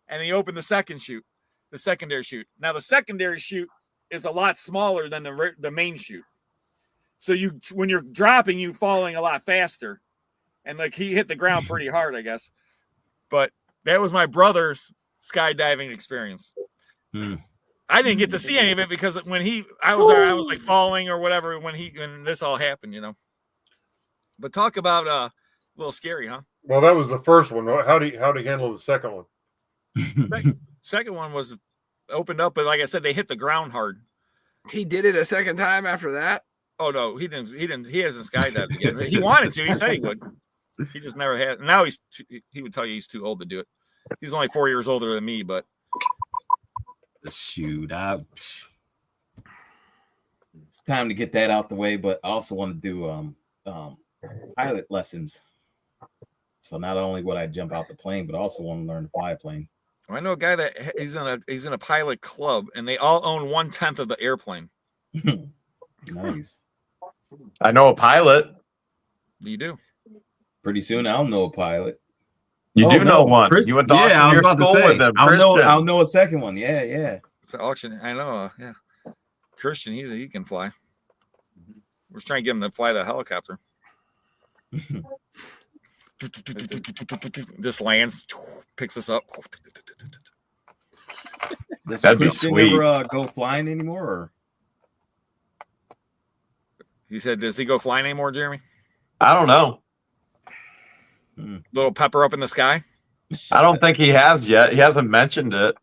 And he opened the second chute, the secondary chute. Now the secondary chute is a lot smaller than the main chute. So when you're dropping, you're falling a lot faster. And like he hit the ground pretty hard, I guess. But that was my brother's skydiving experience. I didn't get to see any of it because when I was like falling or whatever when this all happened, you know. But talk about a little scary, huh? Well, that was the first one. How do you handle the second one? Second one was opened up, but like I said, they hit the ground hard. He did it a second time after that. Oh no, he didn't. He hasn't skydived again. He wanted to. He said he would. He just never had. Now he would tell you he's too old to do it. He's only 4 years older than me, but shoot, it's time to get that out the way. But I also want to do pilot lessons. So not only would I jump out the plane, but I also want to learn to fly a plane. I know a guy that he's in a pilot club, and they all own 1/10 of the airplane. Nice. I know a pilot. You do. Pretty soon I'll know a pilot. You do know one. You went to I was about to say. with him. I'll know a second one. Yeah. It's an auction. I know. Yeah. Christian, he can fly. We're just trying to get him to fly the helicopter. Just lands, picks us up. Does That'd be Christian sweet. ever go flying anymore? Or? He said, does he go flying anymore, Jeremy? I don't know. Little pepper up in the sky? I don't think he has yet. He hasn't mentioned it.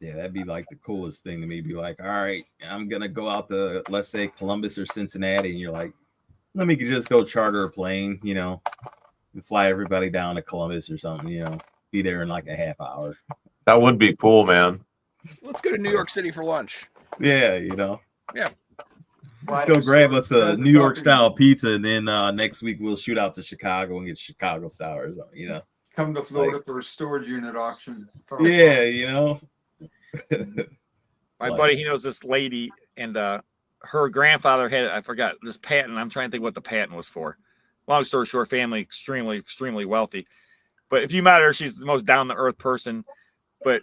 Yeah, that'd be like the coolest thing to me. Be like, all right, I'm gonna go out to, let's say, Columbus or Cincinnati, and you're like, let me just go charter a plane, you know, and fly everybody down to Columbus or something, you know, be there in like a half hour. That would be cool, man. Let's go to New York City for lunch. Yeah, you know. Yeah. Let's go grab us a New York style pizza, and then next week we'll shoot out to Chicago and get Chicago style or something, you know. Come to Florida for a storage unit auction. Yeah, you know. My buddy, he knows this lady, and her grandfather had, I forgot, this patent. I'm trying to think what the patent was for. Long story short, family extremely, extremely wealthy. But if you met her, she's the most down-to-earth person. But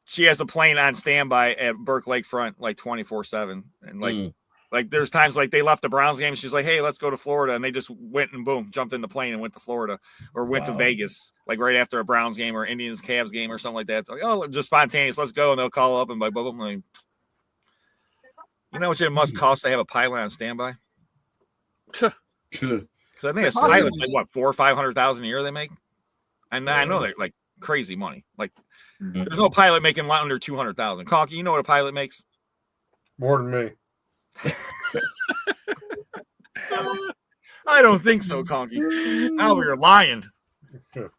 she has a plane on standby at Burke Lakefront like 24/7. And like there's times like they left the Browns game. She's like, hey, let's go to Florida. And they just went and boom, jumped in the plane and went to Florida or went to Vegas, like right after a Browns game or Indians Cavs game or something like that. Like, oh, just spontaneous. Let's go. And they'll call up and like, boom, boom. You know what it must cost to have a pilot on standby? Because I think it's pilots like what, $400,000 or $500,000 a year they make. And I know they're like crazy money. Like there's no pilot making under $200,000. Conky, you know what a pilot makes? More than me. I don't think so, Conky. Now you're lying. You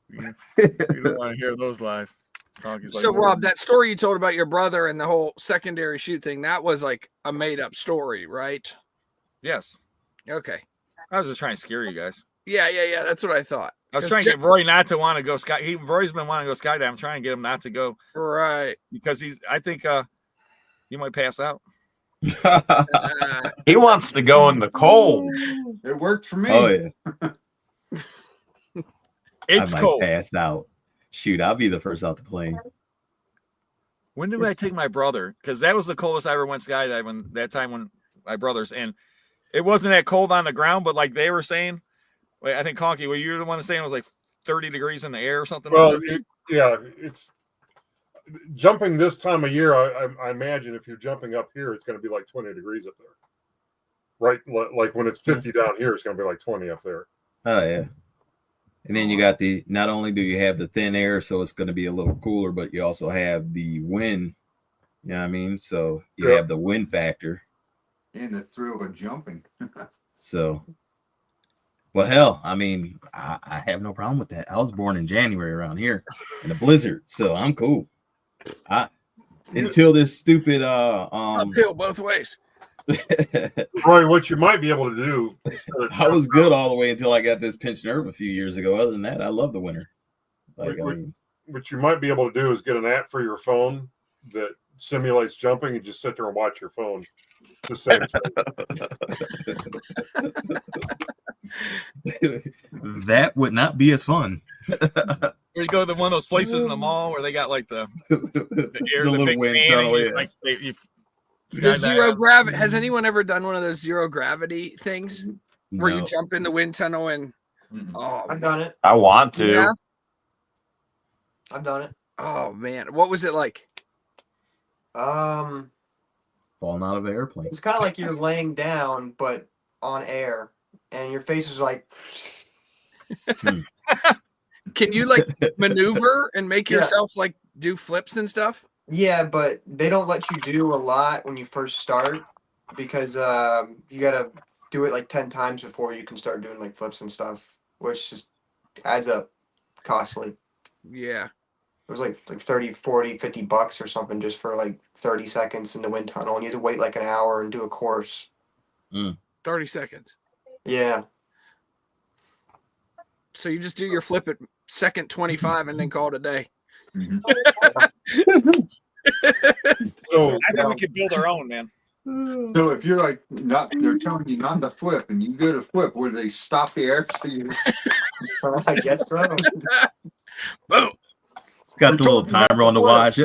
don't want to hear those lies. Conky's So, like, Rob, that story you told about your brother and the whole secondary shoot thing, that was like a made-up story, right? yes. Okay. I was just trying to scare you guys. Yeah. That's what I thought. I was trying to get Roy not to want to go Roy's been wanting to go skydiving. I'm trying to get him not to go. Right. Because I think he might pass out. He wants to go in the cold. It worked for me. Oh yeah. It's I might cold. pass out. Shoot, I'll be the first out the plane. When did I take my brother? Because that was the coldest I ever went skydiving. That time when my brothers, and it wasn't that cold on the ground, but like they were saying, like, I think Conky, were you the one saying it was like 30 degrees in the air or something? Well, it's jumping this time of year. I imagine if you're jumping up here, it's going to be like 20 degrees up there. Right, like when it's 50 down here, it's going to be like 20 up there. Oh yeah. And then you got not only do you have the thin air, so it's going to be a little cooler, but you also have the wind. You know what I mean? So you have the wind factor. And the thrill of jumping. So, well, hell, I mean, I have no problem with that. I was born in January around here in a blizzard, so I'm cool. Until this stupid uphill both ways. Roy, what you might be able to do. I was good all the way until I got this pinched nerve a few years ago. Other than that, I love the winter. Like, what you might be able to do is get an app for your phone that simulates jumping and just sit there and watch your phone. The same that would not be as fun. Or you go to one of those places in the mall where they got like the air, the little big wind fan, tunnel. and Yeah. like The zero gravity. Has anyone ever done one of those zero gravity things where you jump in the wind tunnel and? I've done it. I want to. Yeah. I've done it. Oh man, what was it like? Falling out of an airplane. It's kind of like you're laying down, but on air, and your face is like. Can you like maneuver and make Yeah. yourself like do flips and stuff? Yeah, but they don't let you do a lot when you first start because you gotta do it like 10 times before you can start doing like flips and stuff, which just adds up costly. Yeah. It was like 30, 40, $50 or something just for like 30 seconds in the wind tunnel, and you had to wait like an hour and do a course. 30 seconds. Yeah. So you just do your flip at second 25 and then call it a day. So I think we could build our own, man. So if you're like not, they're telling you not to flip, and you go to flip, where they stop the air so you. I guess so. Boom. It's got the little timer on the watch.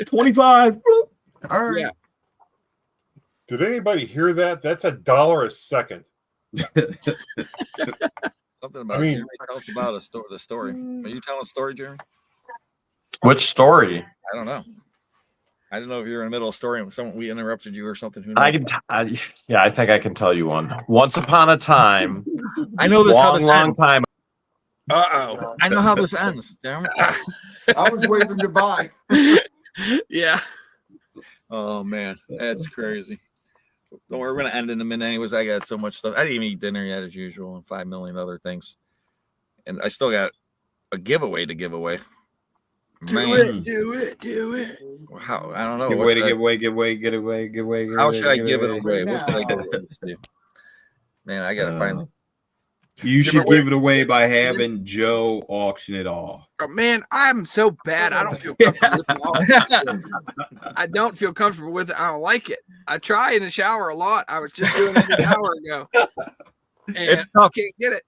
25. All right. Yeah. did anybody hear that? That's $1 a second. Something about I mean- Jeremy. Tell us about the story. Are you telling a story, Jeremy? Which story? I don't know. I don't know if you're in the middle of a story and we interrupted you or something. Who knows? I think I can tell you one. Once upon a time, I know this how long, this long ends. time. Uh-oh. I know how this ends. Damn it. I was waving goodbye. Yeah. Oh man, that's crazy. Don't worry, we're gonna end in a minute. Anyways, I got so much stuff. I didn't even eat dinner yet, as usual, and 5 million other things. And I still got a giveaway to give away. Man, Do it. how I don't know. Give What away, should I- give away. How should I give it away? away What should I give now. it away, Steve? Man, I gotta find. You Give should it away. give it away by having Joe auction it off. Oh, man, I'm so bad. I don't feel comfortable with it. I don't feel comfortable with it. I don't like it. I try in the shower a lot. I was just doing it an hour ago. And It's I tough. can't get it.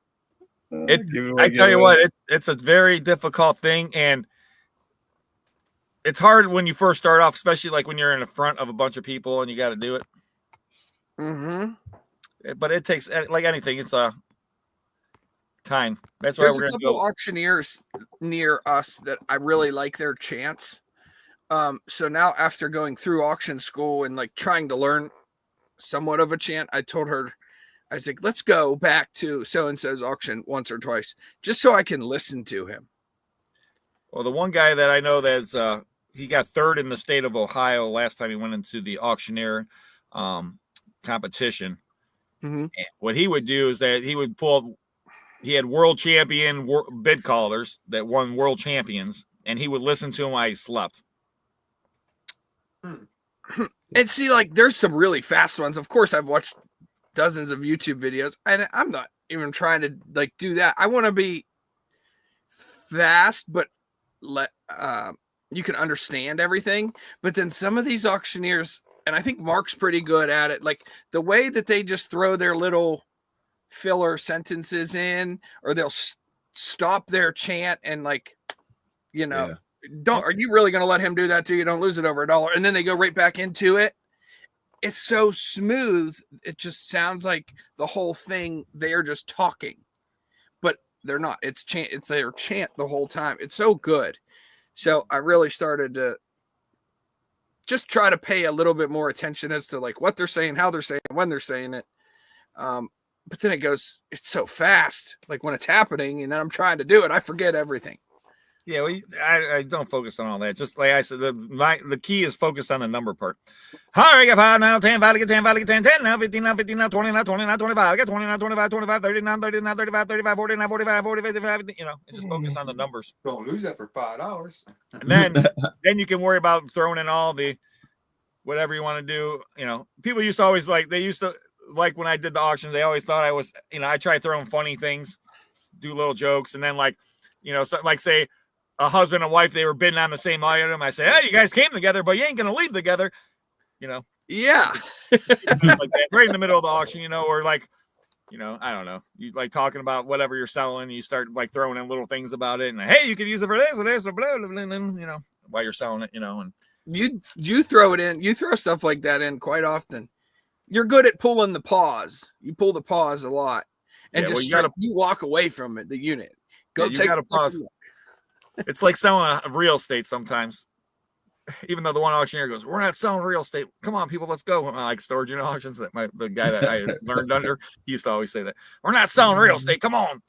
I tell you what, it's a very difficult thing, and it's hard when you first start off, especially like when you're in the front of a bunch of people and you got to do it. Mm-hmm. But it takes, like anything, it's a time. That's why There's we're a gonna couple go. auctioneers near us that I really like their chants. So now after going through auction school and like trying to learn somewhat of a chant, I told her, I was like, let's go back to so-and-so's auction once or twice, just so I can listen to him. Well, the one guy that I know that's he got third in the state of Ohio last time he went into the auctioneer competition. Mm-hmm. And what he would do is that he would pull. He had world champion bid callers that won world champions, and he would listen to him while he slept. And see, like, there's some really fast ones. Of course, I've watched dozens of YouTube videos, and I'm not even trying to like do that. I want to be fast, but you can understand everything. But then some of these auctioneers, and I think Mark's pretty good at it, like the way that they just throw their little filler sentences in, or they'll stop their chant and like, are you really going to let him do that to you? Don't lose it over $1. And then they go right back into it. It's so smooth. It just sounds like the whole thing. They're just talking, but they're not. It's their chant the whole time. It's so good. So I really started to just try to pay a little bit more attention as to like what they're saying, how they're saying, when they're saying it. But then it's so fast. Like when it's happening and then I'm trying to do it, I forget everything. Yeah, well, I don't focus on all that. Just like I said, the key is focused on the number part. All right, I got 5 now, 10, 5, I get 10, 5, I get 10, 10 now, 15 now, 15 now, 20 now, 20 now, 25. I got 20 now, 25, 25, 30 now, 30 now, 35, 35, 40 now, 45, 40, 55, and just focus on the numbers. Don't lose that for $5. And then you can worry about throwing in all the whatever you want to do. People used to always like when I did the auctions, they always thought I was, I try throwing funny things, do little jokes, and then say a husband and wife, they were bidding on the same item. I say, hey, you guys came together, but you ain't gonna leave together. Yeah. Like that, right in the middle of the auction, or like, I don't know. You like talking about whatever you're selling, and you start like throwing in little things about it, and hey, you could use it for this or this or blah blah blah, and while you're selling it, and you throw it in, you throw stuff like that in quite often. You're good at pulling the pause. You pull the pause a lot, and you you walk away from it. The unit. You gotta pause. It's like selling a real estate sometimes. Even though the one auctioneer goes, "We're not selling real estate. Come on, people, let's go." Like storage unit auctions. That the guy that I learned under, he used to always say that, "We're not selling real estate. Come on."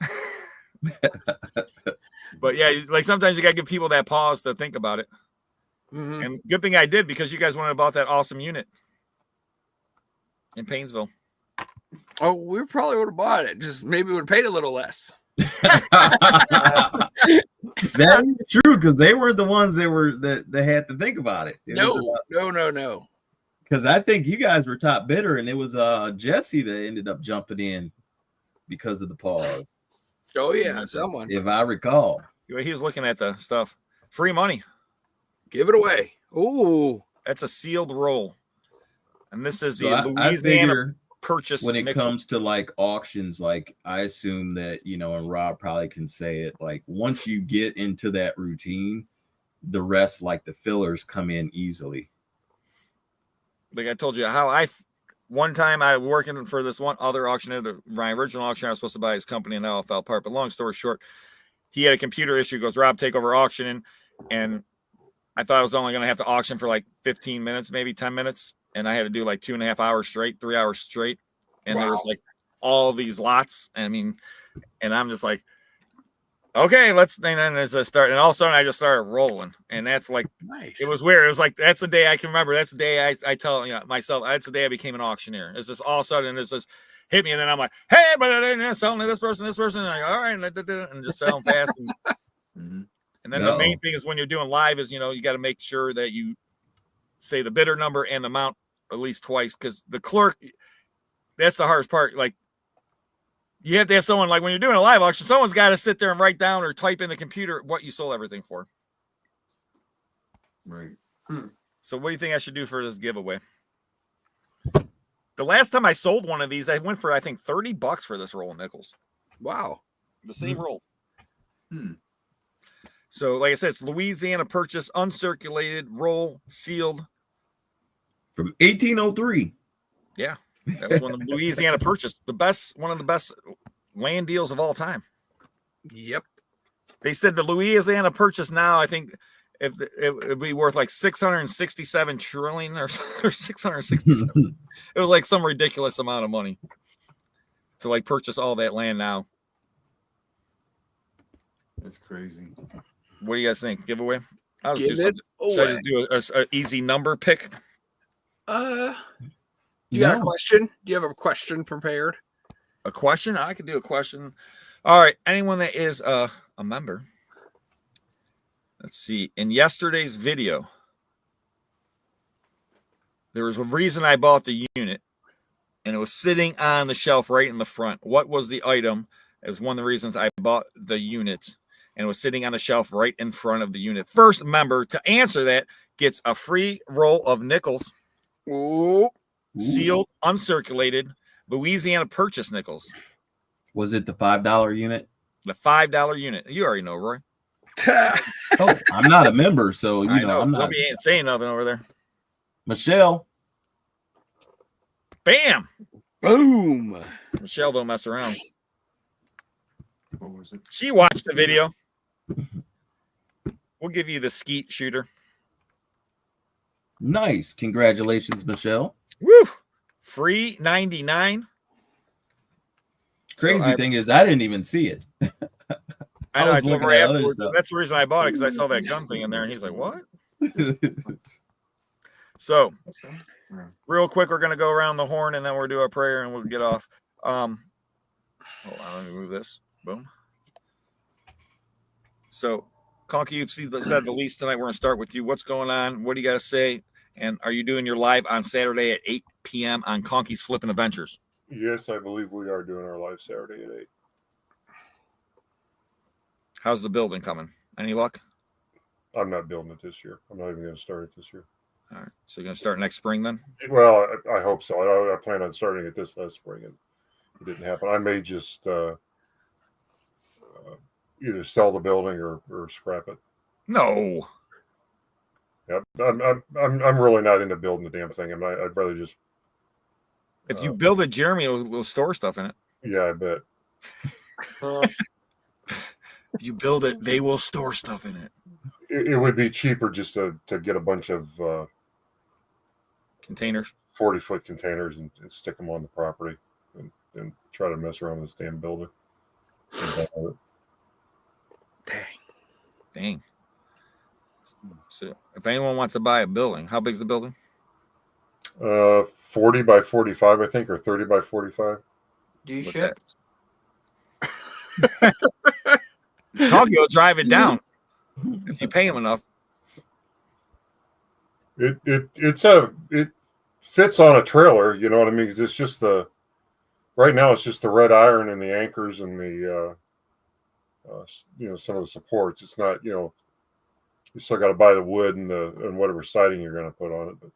But yeah, like sometimes you gotta give people that pause to think about it. Mhm. And good thing I did, because you guys went and bought that awesome unit in Painesville. Oh, we probably would have bought it. Just maybe would have paid a little less. That is true, because they weren't the ones that had to think about it. No. Because I think you guys were top bidder, and it was Jesse that ended up jumping in because of the pause, Oh yeah, someone. if I recall. He was looking at the stuff. Free money. Give it away. Ooh. That's a sealed roll. And this is the So I Louisiana figure purchase. when it nickel. comes to like auctions, like I assume that, you know, and Rob probably can say it, like once you get into that routine, the rest, like the fillers, come in easily. Like I told you, one time I was working for this one other auctioneer, my original auctioneer, I was supposed to buy his company, and that all fell apart. But long story short, he had a computer issue. Goes, "Rob, take over auctioning." And I thought I was only going to have to auction for like 15 minutes, maybe 10 minutes. And I had to do like 2.5 hours straight, 3 hours straight. And there was like all these lots. And I mean, and I'm just like, okay, and then as I start, and all of a sudden I just started rolling. And that's like, Nice. it was weird. It was like, that's the day I can remember. That's the day I tell myself, that's the day I became an auctioneer. It's just all of a sudden it's just hit me. And then I'm like, hey, but I'm selling to this person. And I'm like, all right. And just selling fast. And then the main thing is when you're doing live is, you got to make sure that you say the bidder number and the amount at least twice, because the clerk, that's the hardest part. Like, you have to have someone, like when you're doing a live auction, someone's got to sit there and write down or type in the computer what you sold everything for. Right. So what do you think I should do for this giveaway? The last time I sold one of these, I went for, I think, $30 for this roll of nickels. Wow. The same roll. So, like I said, it's Louisiana purchase, uncirculated, roll, sealed. From 1803. Yeah. That was one of the Louisiana purchase. One of the best land deals of all time. Yep. They said the Louisiana purchase now, I think if it would be worth like 667 trillion or 667. It was like some ridiculous amount of money to like purchase all that land now. That's crazy. What do you guys think? Giveaway? I'll just Give do it something. Should I just do an easy number pick? Do you got a question? Do you have a question prepared? A question? I could do a question. All right. Anyone that is a member. Let's see. In yesterday's video, there was a reason I bought the unit, and it was sitting on the shelf right in the front. What was the item? It was one of the reasons I bought the unit, and it was sitting on the shelf right in front of the unit. First member to answer that gets a free roll of nickels. Ooh. Sealed, uncirculated, Louisiana purchase nickels. Was it the $5 unit? The $5 unit. You already know, Roy. Oh, I'm not a member, so you know I'm not. Nobody ain't saying nothing over there. Michelle. Bam. Boom. Michelle don't mess around. What was it? She watched the video. We'll give you the skeet shooter. Nice. Congratulations, Michelle. Woo! Free 99. Crazy thing is, I didn't even see it. I know. I was told looking Ray at other afterwards. stuff. That's the reason I bought it, because I saw that gun thing in there, and he's like, "What?" So, real quick, we're gonna go around the horn, and then we'll do our prayer, and we'll get off. Hold on, let me move this. Boom. So, Conky, you've said the least tonight. We're gonna start with you. What's going on? What do you got to say? And are you doing your live on Saturday at 8 p.m. on Conky's Flippin' Adventures? Yes, I believe we are doing our live Saturday at 8. How's the building coming? Any luck? I'm not building it this year. I'm not even going to start it this year. All right. So you're going to start next spring then? Well, I hope so. I plan on starting it this last spring, and it didn't happen. I may just either sell the building or scrap it. No. Yeah, I'm really not into building the damn thing. I'd rather just. If you build it, Jeremy will store stuff in it. Yeah, I bet. You build it, they will store stuff in it. It would be cheaper just to get a bunch of Containers. 40-foot containers and stick them on the property and try to mess around with this damn building. Dang. So if anyone wants to buy a building, how big's the building? 40 by 45, I think, or 30 by 45. Do you What's ship? Conky will drive it down if you pay him enough. It fits on a trailer, you know what I mean? Because it's just right now it's just the red iron and the anchors and the some of the supports. It's not, you still got to buy the wood and whatever siding you're going to put on it. But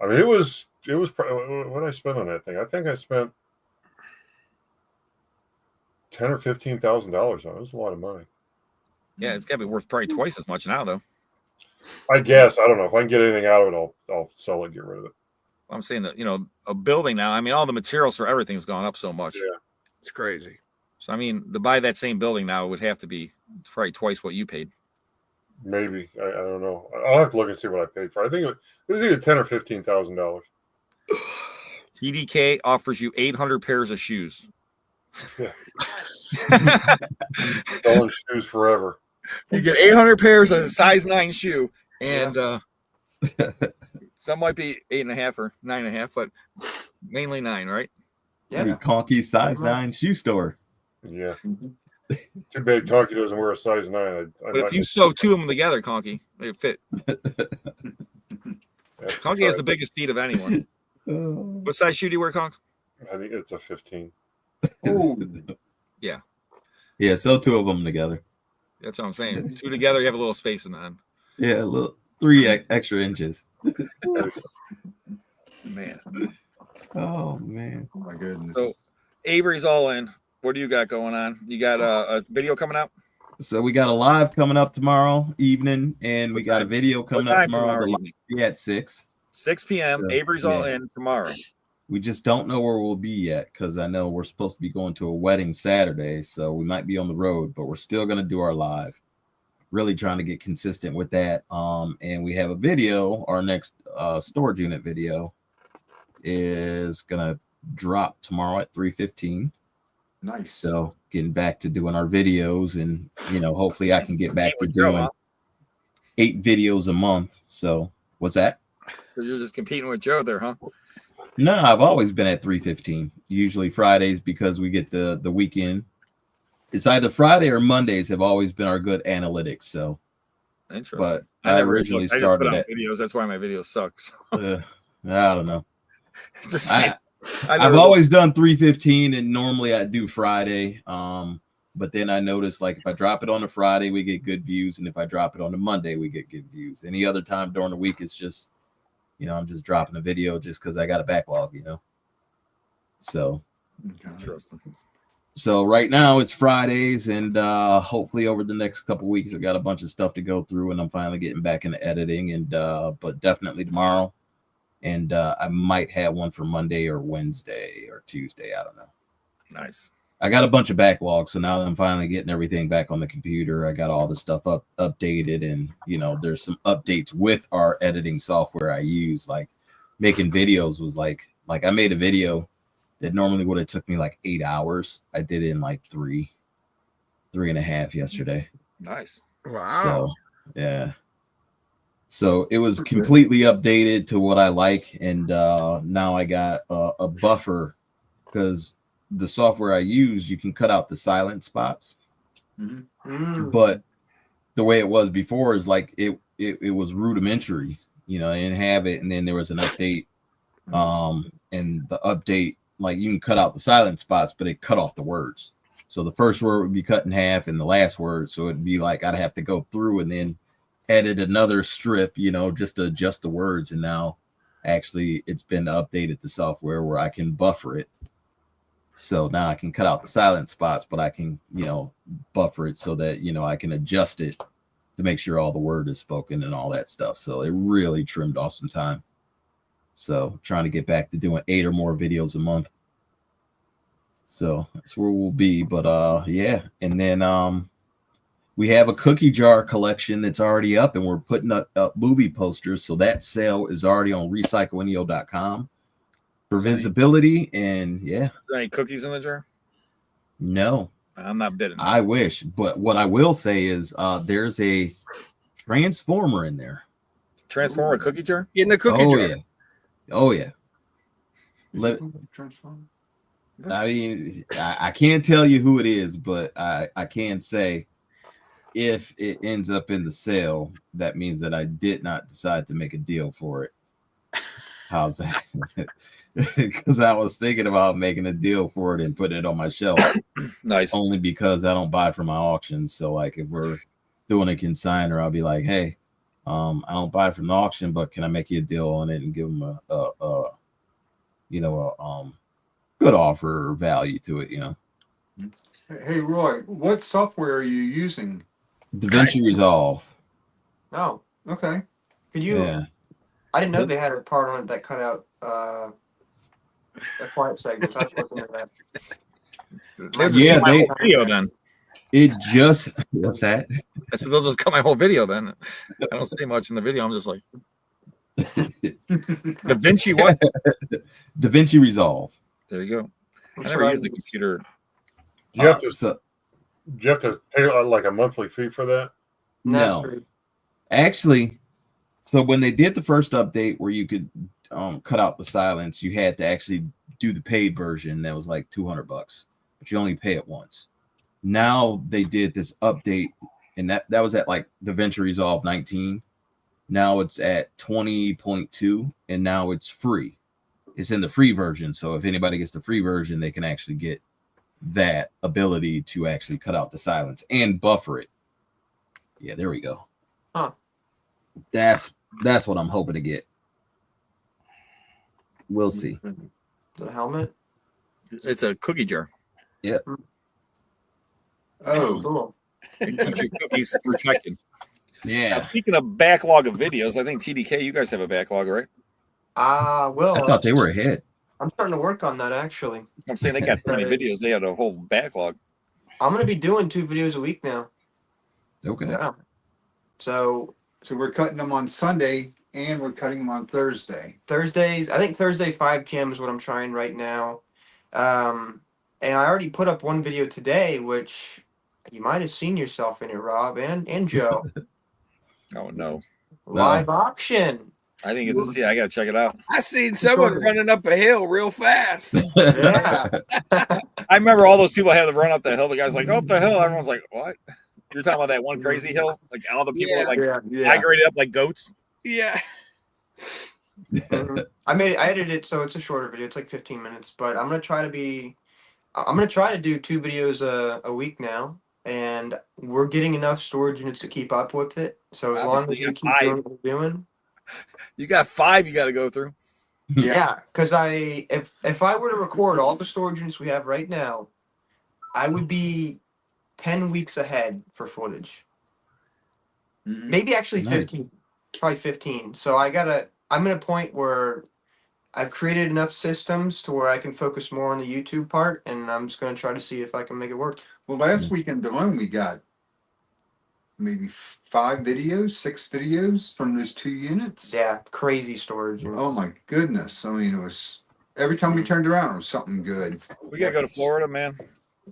I mean, it was what did I spend on that thing? I think I spent $10,000 or $15,000 on it. It was a lot of money. Yeah, it's got to be worth probably twice as much now, though. I guess. I don't know. If I can get anything out of it, I'll sell it, get rid of it. I'm saying that, a building now, I mean, all the materials for everything's gone up so much. Yeah. It's crazy. So, I mean, to buy that same building now would have to be probably twice what you paid. Maybe. I don't know. I'll have to look and see what I paid for it. I think it was either $10,000 or $15,000. TDK offers you 800 pairs of shoes. Yeah. Selling shoes forever. You get 800 pairs of size 9 shoe, and some might be 8.5 or 9.5, but mainly 9, right? Yeah. Conky size 9 shoe store. Yeah. Too bad Conky doesn't wear a size 9. But if you sew 2 of them together, Conky, they would fit. Conky has the biggest feet of anyone. What size shoe do you wear, Conk? I think it's a 15. Oh. Yeah. Yeah, sew 2 of them together. That's what I'm saying. 2 together, you have a little space in the end. Yeah, a little 3 extra inches. Man. Oh man. Oh my goodness. So Avery's all in. What do you got going on? You got a video coming out? So we got a live coming up tomorrow evening, and we What got a time? video coming up tomorrow. The live evening? will be at 6. 6 p.m. So, Avery's all in tomorrow. We just don't know where we'll be yet, because I know we're supposed to be going to a wedding Saturday, so we might be on the road, but we're still going to do our live. Really trying to get consistent with that. And we have a video. Our next storage unit video is going to drop tomorrow at 3:15. Nice. So getting back to doing our videos, and hopefully I can get back to doing 8 videos a month. So what's that? So you're just competing with Joe there, huh? No, I've always been at 3:15. Usually Fridays, because we get the weekend. It's either Friday or Mondays have always been our good analytics. So, Interesting. but I I never originally looked. I just started put out at videos. That's why my video sucks. I don't know. Just I've never always done 3:15, and normally I do Friday. But then I noticed, like, if I drop it on a Friday, we get good views, and if I drop it on a Monday, we get good views. Any other time during the week, it's just, I'm just dropping a video just because I got a backlog, So, Interesting. so right now it's Fridays, and hopefully over the next couple of weeks, I've got a bunch of stuff to go through, and I'm finally getting back into editing, and but definitely tomorrow. And I might have one for Monday or Wednesday or Tuesday. I don't know. Nice. I got a bunch of backlogs, so now that I'm finally getting everything back on the computer, I got all the stuff updated, and there's some updates with our editing software I use. Like making videos was like I made a video that normally would have took me like 8 hours. I did it in like 3.5 yesterday. Nice. Wow. So yeah. So it was completely updated to what I like, and now I got a buffer, because the software I use, you can cut out the silent spots. Mm. But the way it was before is like it was rudimentary. I didn't have it, and then there was an update. And the update, like, you can cut out the silent spots, but it cut off the words. So the first word would be cut in half, and the last word, so it'd be like I'd have to go through and then edit another strip, just to adjust the words. And now actually it's been updated, the software, where I can buffer it. So now I can cut out the silent spots, but I can, buffer it so that, I can adjust it to make sure all the word is spoken and all that stuff. So it really trimmed off some time. So trying to get back to doing 8 or more videos a month. So that's where we'll be. But yeah. And then We have a cookie jar collection that's already up, and we're putting up movie posters. So that sale is already on recycleneo.com for visibility. And yeah, Is there any cookies in the jar? no, I'm not bidding. I wish. But what I will say is there's a transformer in there. Transformer cookie jar? In the cookie Oh jar. yeah, oh yeah. Transform. I mean, I can't tell you who it is, but I can say if it ends up in the sale, that means that I did not decide to make a deal for it. How's that? Because I was thinking about making a deal for it and putting it on my shelf. Nice. Only because I don't buy from my auctions. So like if we're doing a consignor, I'll be like, hey, I don't buy from the auction, but can I make you a deal on it and give them a good offer or value to it, Hey Roy, what software are you using? DaVinci Resolve. Oh, Okay. could you? Yeah. I didn't know they had a part on it that cut out a quiet segments. I was looking at that. They'll just Yeah, cut my they- whole video then. It just what's that? I said they'll just cut my whole video then. I don't say much in the video. I'm just like Da Vinci what? DaVinci Resolve. There you go. I That's never right. used a computer. Do you have to? So, Do you have to pay like a monthly fee for that? That's no. true. Actually, so when they did the first update where you could cut out the silence, you had to actually do the paid version that was like $200, but you only pay it once. Now they did this update, and that was at like DaVinci Resolve 19. Now it's at 20.2, and now it's free. It's in the free version, so if anybody gets the free version, they can actually get that ability to actually cut out the silence and buffer it. Yeah, there we go. Huh. That's what I'm hoping to get. We'll see. The helmet. It's a cookie jar. Oh, Cool. It keeps your cookies protected. Now, Yeah. speaking of backlog of videos, I think TDK, you guys have a backlog, right? Well, I thought they were ahead. I'm starting to work on that actually. I'm saying they got 20 videos. They had a whole backlog. I'm gonna be doing 2 videos a week now. Okay. Yeah. So so we're cutting them on Sunday and we're cutting them on Thursday. Thursdays, I think Thursday 5 p.m. is what I'm trying right now. And I already put up one video today, which you might have seen yourself in it, Rob and Joe. Oh, no. Live auction. I didn't get to see it. I got to check it out. I seen someone running up a hill real fast. Yeah. I remember all those people had to run up the hill. The guy's like, up the hill. Everyone's like, what? You're talking about that one crazy hill? Like all the people Yeah. migrated up like goats? Yeah. Mhm. I edited it so it's a shorter video. It's like 15 minutes, but I'm gonna try to do 2 videos a week now, and we're getting enough storage units to keep up with it. So as long as Obviously, we you keep got doing what we're doing, You got 5 you got to go through. yeah. Because if I were to record all the storage units we have right now, I would be 10 weeks ahead for footage. Maybe actually Nice. 15, probably 15. So I'm at a point where I've created enough systems to where I can focus more on the YouTube part, and I'm just going to try to see if I can make it work. Well, last weekend alone we got maybe 5 videos, 6 videos from those 2 units. Yeah, crazy storage. Units. Oh my goodness! I mean, it was every time we turned around, it was something good. We got to go to Florida, man.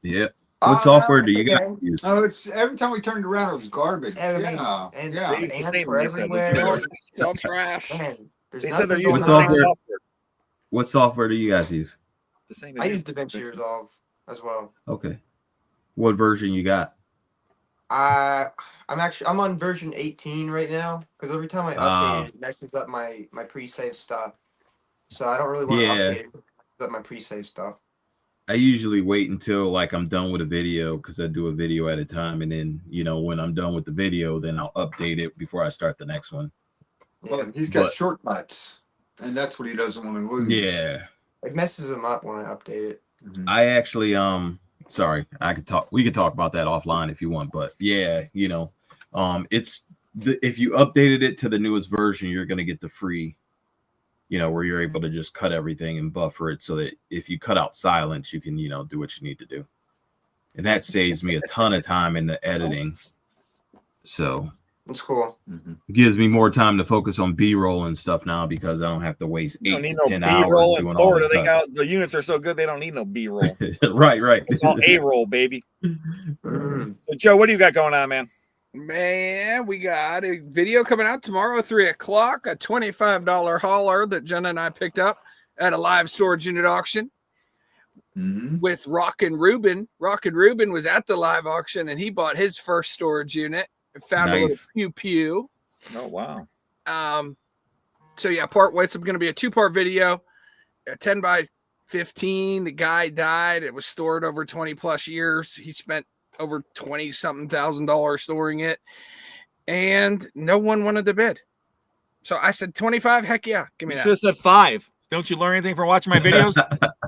Yeah. What software do you guys use? Oh, it's every time we turned around, it was garbage. I mean, Yeah, and yeah. They used the ants same were when they said this. everywhere. It's all trash. Man, there's They said they're nothing using going the same on. software. What software do you guys use? The same as I you. use DaVinci Resolve as well. Okay. What version you got? I'm on version 18 right now because every time I update it messes up my pre-save stuff. So I don't really want to Yeah. update it. It messes up my pre-save stuff. I usually wait until like I'm done with a video because I do a video at a time, and then when I'm done with the video, then I'll update it before I start the next one. Well, he's got But- shortcuts, and that's what he doesn't want to lose. Yeah. It messes them up when I update it. Mhm. I actually sorry, we could talk about that offline if you want, but yeah, it's if you updated it to the newest version, you're going to get the free, where you're able to just cut everything and buffer it so that if you cut out silence, you can, do what you need to do. And that saves me a ton of time in the editing. So It's cool. it gives me more time to focus on B-roll and stuff now because I don't have to waste You don't 8 need to no 10 B hours roll in doing all Florida. the They cuts. got the units are so good they don't need no B roll. Right. It's all A roll, baby. Mm. So Joe, what do you got going on, man? Man, we got a video coming out tomorrow, 3:00, a $25 hauler that Jenna and I picked up at a live storage unit auction with Rockin' Ruben. Rockin' Ruben was at the live auction and he bought his first storage unit and found a little Nice. pew pew. Oh wow. So yeah, it's going to be a 2-part video, a 10 by 15. The guy died. It was stored over 20 plus years. He spent over 20 something $1,000 storing it, and no one wanted to bid. So I said 25. Heck yeah, give me You that. should have said 5. Don't you learn anything from watching my videos?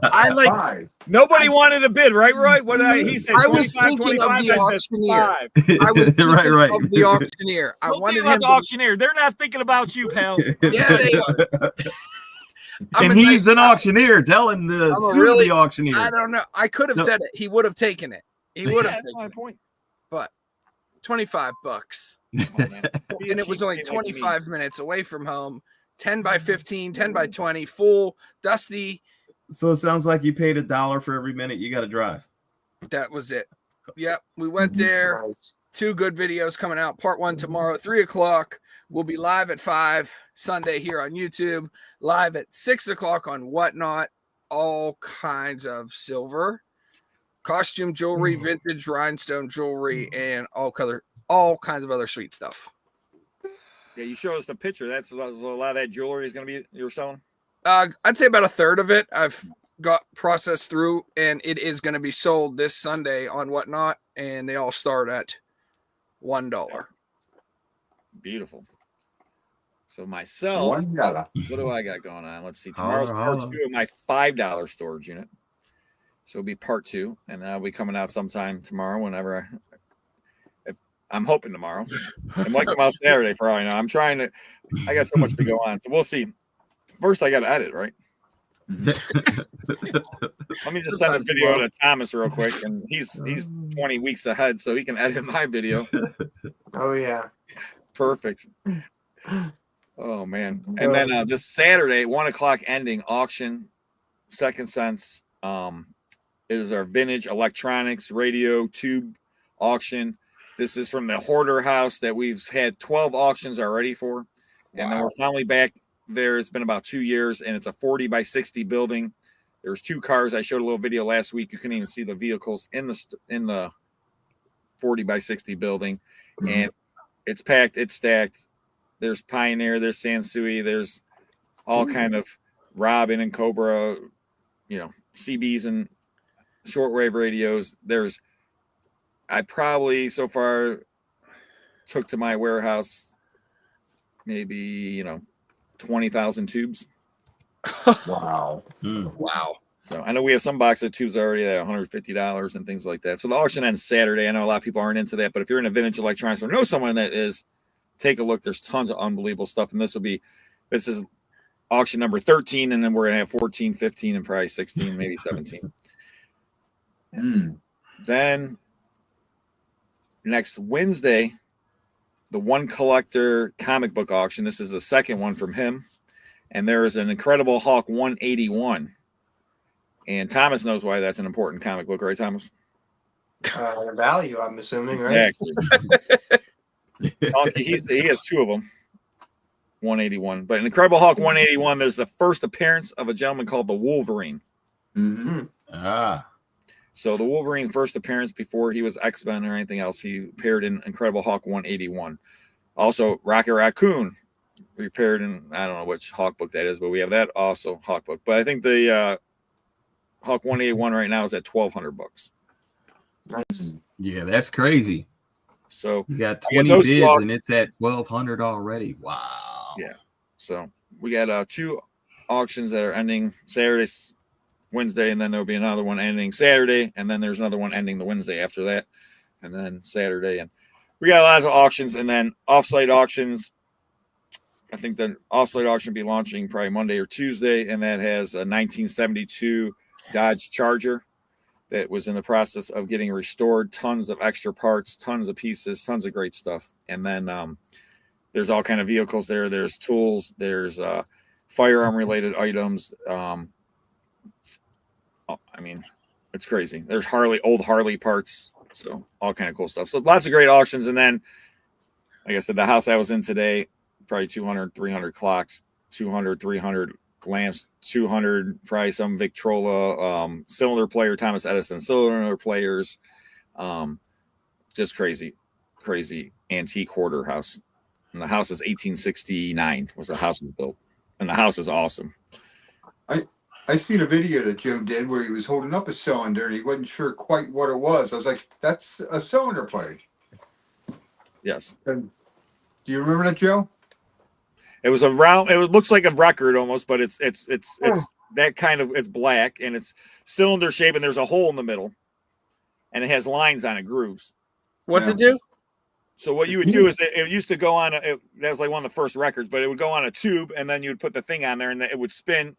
I like. 5. Nobody wanted to bid, right, Roy? What he said, I was 25, thinking 25. of the I said auctioneer. 5. I was thinking Right. of the auctioneer. I Don't think wanted about him the to. auctioneer. They're not thinking about you, pal. Yeah, they are. I'm And a he's nice an guy. auctioneer. Tell him the I'm a soon really- to be auctioneer. I don't know. I could have No. said it. He would have taken it. He would have That's taken my it. point. But $25. Come on, man. Be a And it was only cheapskate like me. 25 minutes away from home. 10 by 15, 10 by 20, full, dusty. So it sounds like you paid $1 for every minute you got to drive. That was it. Yep. We went there. Nice. 2 good videos coming out. Part 1 tomorrow, 3:00. We'll be live at 5 Sunday here on YouTube. Live at 6:00 on Whatnot. All kinds of silver, costume jewelry, vintage rhinestone jewelry, and all kinds of other sweet stuff. Yeah, you showed us a picture. That's a lot of that jewelry is going to be you're selling. I'd say about a third of it I've got processed through, and it is going to be sold this Sunday on Whatnot, and they all start at $1. Beautiful. So myself, $1. what do I got going on? Let's see. Tomorrow's Holla, part holla. 2 of my $5 storage unit. So it'll be part 2, and that'll be coming out sometime tomorrow. Whenever I'm hoping tomorrow. It might come out Saturday for all I know. I'm trying to. I got so much to go on, so we'll see. First, I got to edit, right? Let me just send this video to Thomas real quick, and he's 20 weeks ahead, so he can edit my video. Oh yeah. Perfect. Oh man! And then this Saturday, 1:00 ending auction, Second Sense. It is our vintage electronics radio tube auction. This is from the Hoarder House that we've had 12 auctions already for, and then we're finally back there. It's been about 2 years, and it's a 40 by 60 building. There's 2 cars. I showed a little video last week. You couldn't even see the vehicles in the 40 by 60 building, and it's packed. It's stacked. There's Pioneer. There's Sansui. There's all kind of Robin and Cobra, CBs and shortwave radios. I probably so far took to my warehouse maybe 20,000 tubes. Wow. Wow. So I know we have some box of tubes already at $150 and things like that. So the auction ends Saturday. I know a lot of people aren't into that, but if you're in a vintage electronics or know someone that is, take a look. There's tons of unbelievable stuff, and this is auction number 13, and then we're gonna have 14, 15, and probably 16, maybe 17. Then next Wednesday, the One Collector comic book auction. This is the second one from him, and there is an Incredible Hulk 181. And Thomas knows why that's an important comic book, right, Thomas? Value, I'm assuming, right? Exactly. He has 2 of them. 181. But in Incredible Hulk 181, there's the first appearance of a gentleman called the Wolverine. So the Wolverine first appearance before he was X-Men or anything else, he appeared in Incredible Hulk 181. Also, Rocket Raccoon appeared in, I don't know which Hulk book that is, but we have that also Hulk book. But I think the Hulk 181 right now is at $1,200. Nice. Yeah, that's crazy. So you got we got 20 those bids two and it's at $1,200 already. Wow. Yeah. So we got 2 auctions that are ending Saturday, Wednesday, and then there'll be another one ending Saturday, and then there's another one ending the Wednesday after that, and then Saturday. And we got lots of auctions, and then offsite auctions. I think the offsite auction will be launching probably Monday or Tuesday, and that has a 1972 Dodge Charger. that was in the process of getting restored. Tons of extra parts, tons of pieces, tons of great stuff. And then there's all kind of vehicles there. There's tools. There's firearm related items. I mean, it's crazy. There's old Harley parts. So all kind of cool stuff. So lots of great auctions. And then, like I said, the house I was in today, probably 200, 300 clocks, 200, 300 lamps, 200, probably some Victrola, cylinder player, Thomas Edison cylinder players. Just crazy antique hoarder house. And the house is 1869 was the house was built. And the house is awesome. I seen a video that Joe did where he was holding up a cylinder and he wasn't sure quite what it was. I was like, that's a cylinder plate. Yes. And do you remember that, Joe? It was looks like a record almost, but it's that kind of, it's black and it's cylinder shape and there's a hole in the middle and it has lines on it, grooves. What's it do? So what you would do is it used to go on, that was like one of the first records, but it would go on a tube and then you would put the thing on there and it would spin.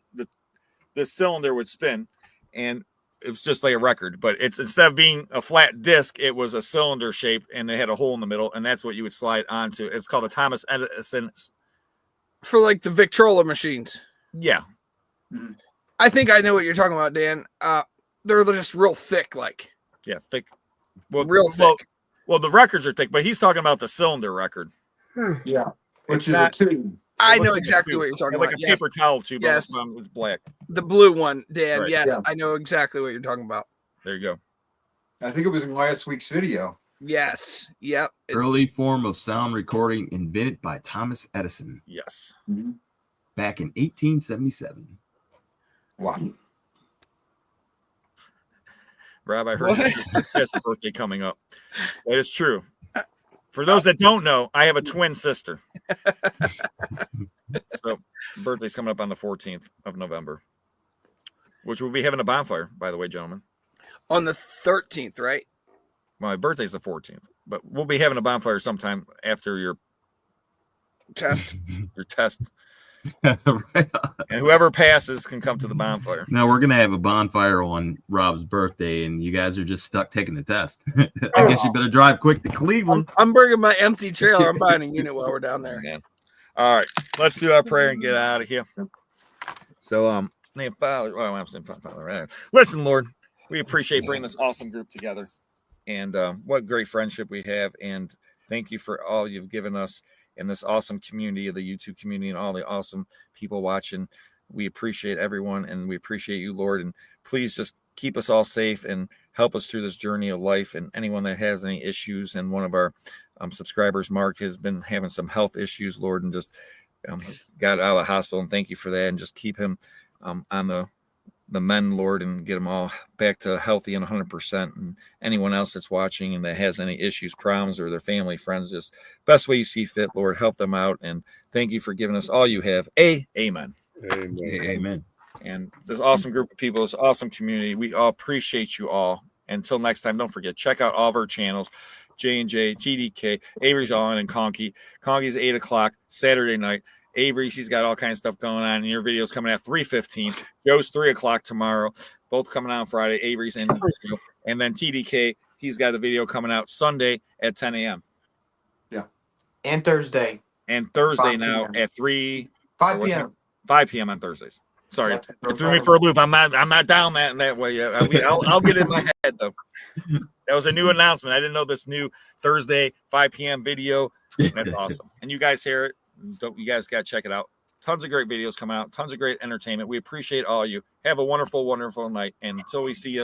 The cylinder would spin and it was just like a record, but it's instead of being a flat disc, it was a cylinder shape and it had a hole in the middle and that's what you would slide onto. It's called a Thomas Edison. For like the Victrola machines. Yeah. I think I know what you're talking about, Dan. They're just real thick, like. Yeah, thick. Well, real thick. Well, the records are thick, but he's talking about the cylinder record. Yeah. Which is not, a tube. I know exactly what you're talking about. Like a paper towel tube. Yes. It's black. The blue one, Dan. Right. Yes, Yeah. I know exactly what you're talking about. There you go. I think it was in last week's video. Yes. Yep. Early form of sound recording invented by Thomas Edison Yes. back in 1877. Wow. Rob, I heard your sister's birthday coming up. That is true. For those that don't know, I have a twin sister. So birthday's coming up on the 14th of November, which we'll be having a bonfire, by the way, gentlemen. On the 13th, right? My birthday's the 14th, but we'll be having a bonfire sometime after your Test. Right on. And whoever passes can come to the bonfire. Now we're gonna have a bonfire on Rob's birthday, and you guys are just stuck taking the test. I guess you better drive quick to Cleveland. I'm bringing my empty trailer. I'm buying a unit while we're down there. Yeah. All right, let's do our prayer and get out of here. So, name Father. Well, I'm saying Father. Right? Listen, Lord, we appreciate bringing this awesome group together, and what great friendship we have. And thank you for all you've given us in this awesome community of the YouTube community and all the awesome people watching. We appreciate everyone and we appreciate you, Lord. And please just keep us all safe and help us through this journey of life. And anyone that has any issues, and one of our subscribers, Mark, has been having some health issues, Lord, and just he's got out of the hospital. And thank you for that. And just keep him on the men, Lord, and get them all back to healthy and 100%. And anyone else that's watching and that has any issues, problems, or their family, friends, just best way you see fit, Lord, help them out. And thank you for giving us all you have. Amen. Amen. Amen. And this awesome group of people, this awesome community, we all appreciate you all. Until next time, don't forget, check out all of our channels, J&J, TDK, Avery's On, and Conky. Conky's 8 o'clock Saturday night. Avery's, he's got all kinds of stuff going on, and your video's coming at 3:15. Joe's 3 o'clock tomorrow, both coming out on Friday. Avery's and then TDK, he's got a video coming out Sunday at 10 a.m. Yeah. And Thursday. And Thursday 5 now p.m. at 5 p.m. 5 p.m. on Thursdays. Sorry, Yep. it threw me for a loop. I'm not down that way yet. I'll get it in my head though. That was a new announcement. I didn't know this new Thursday 5 p.m. video. That's awesome. And you guys hear it. You guys got to check it out. Tons of great videos coming out. Tons of great entertainment. We appreciate all you. Have a wonderful, wonderful night. And until we see you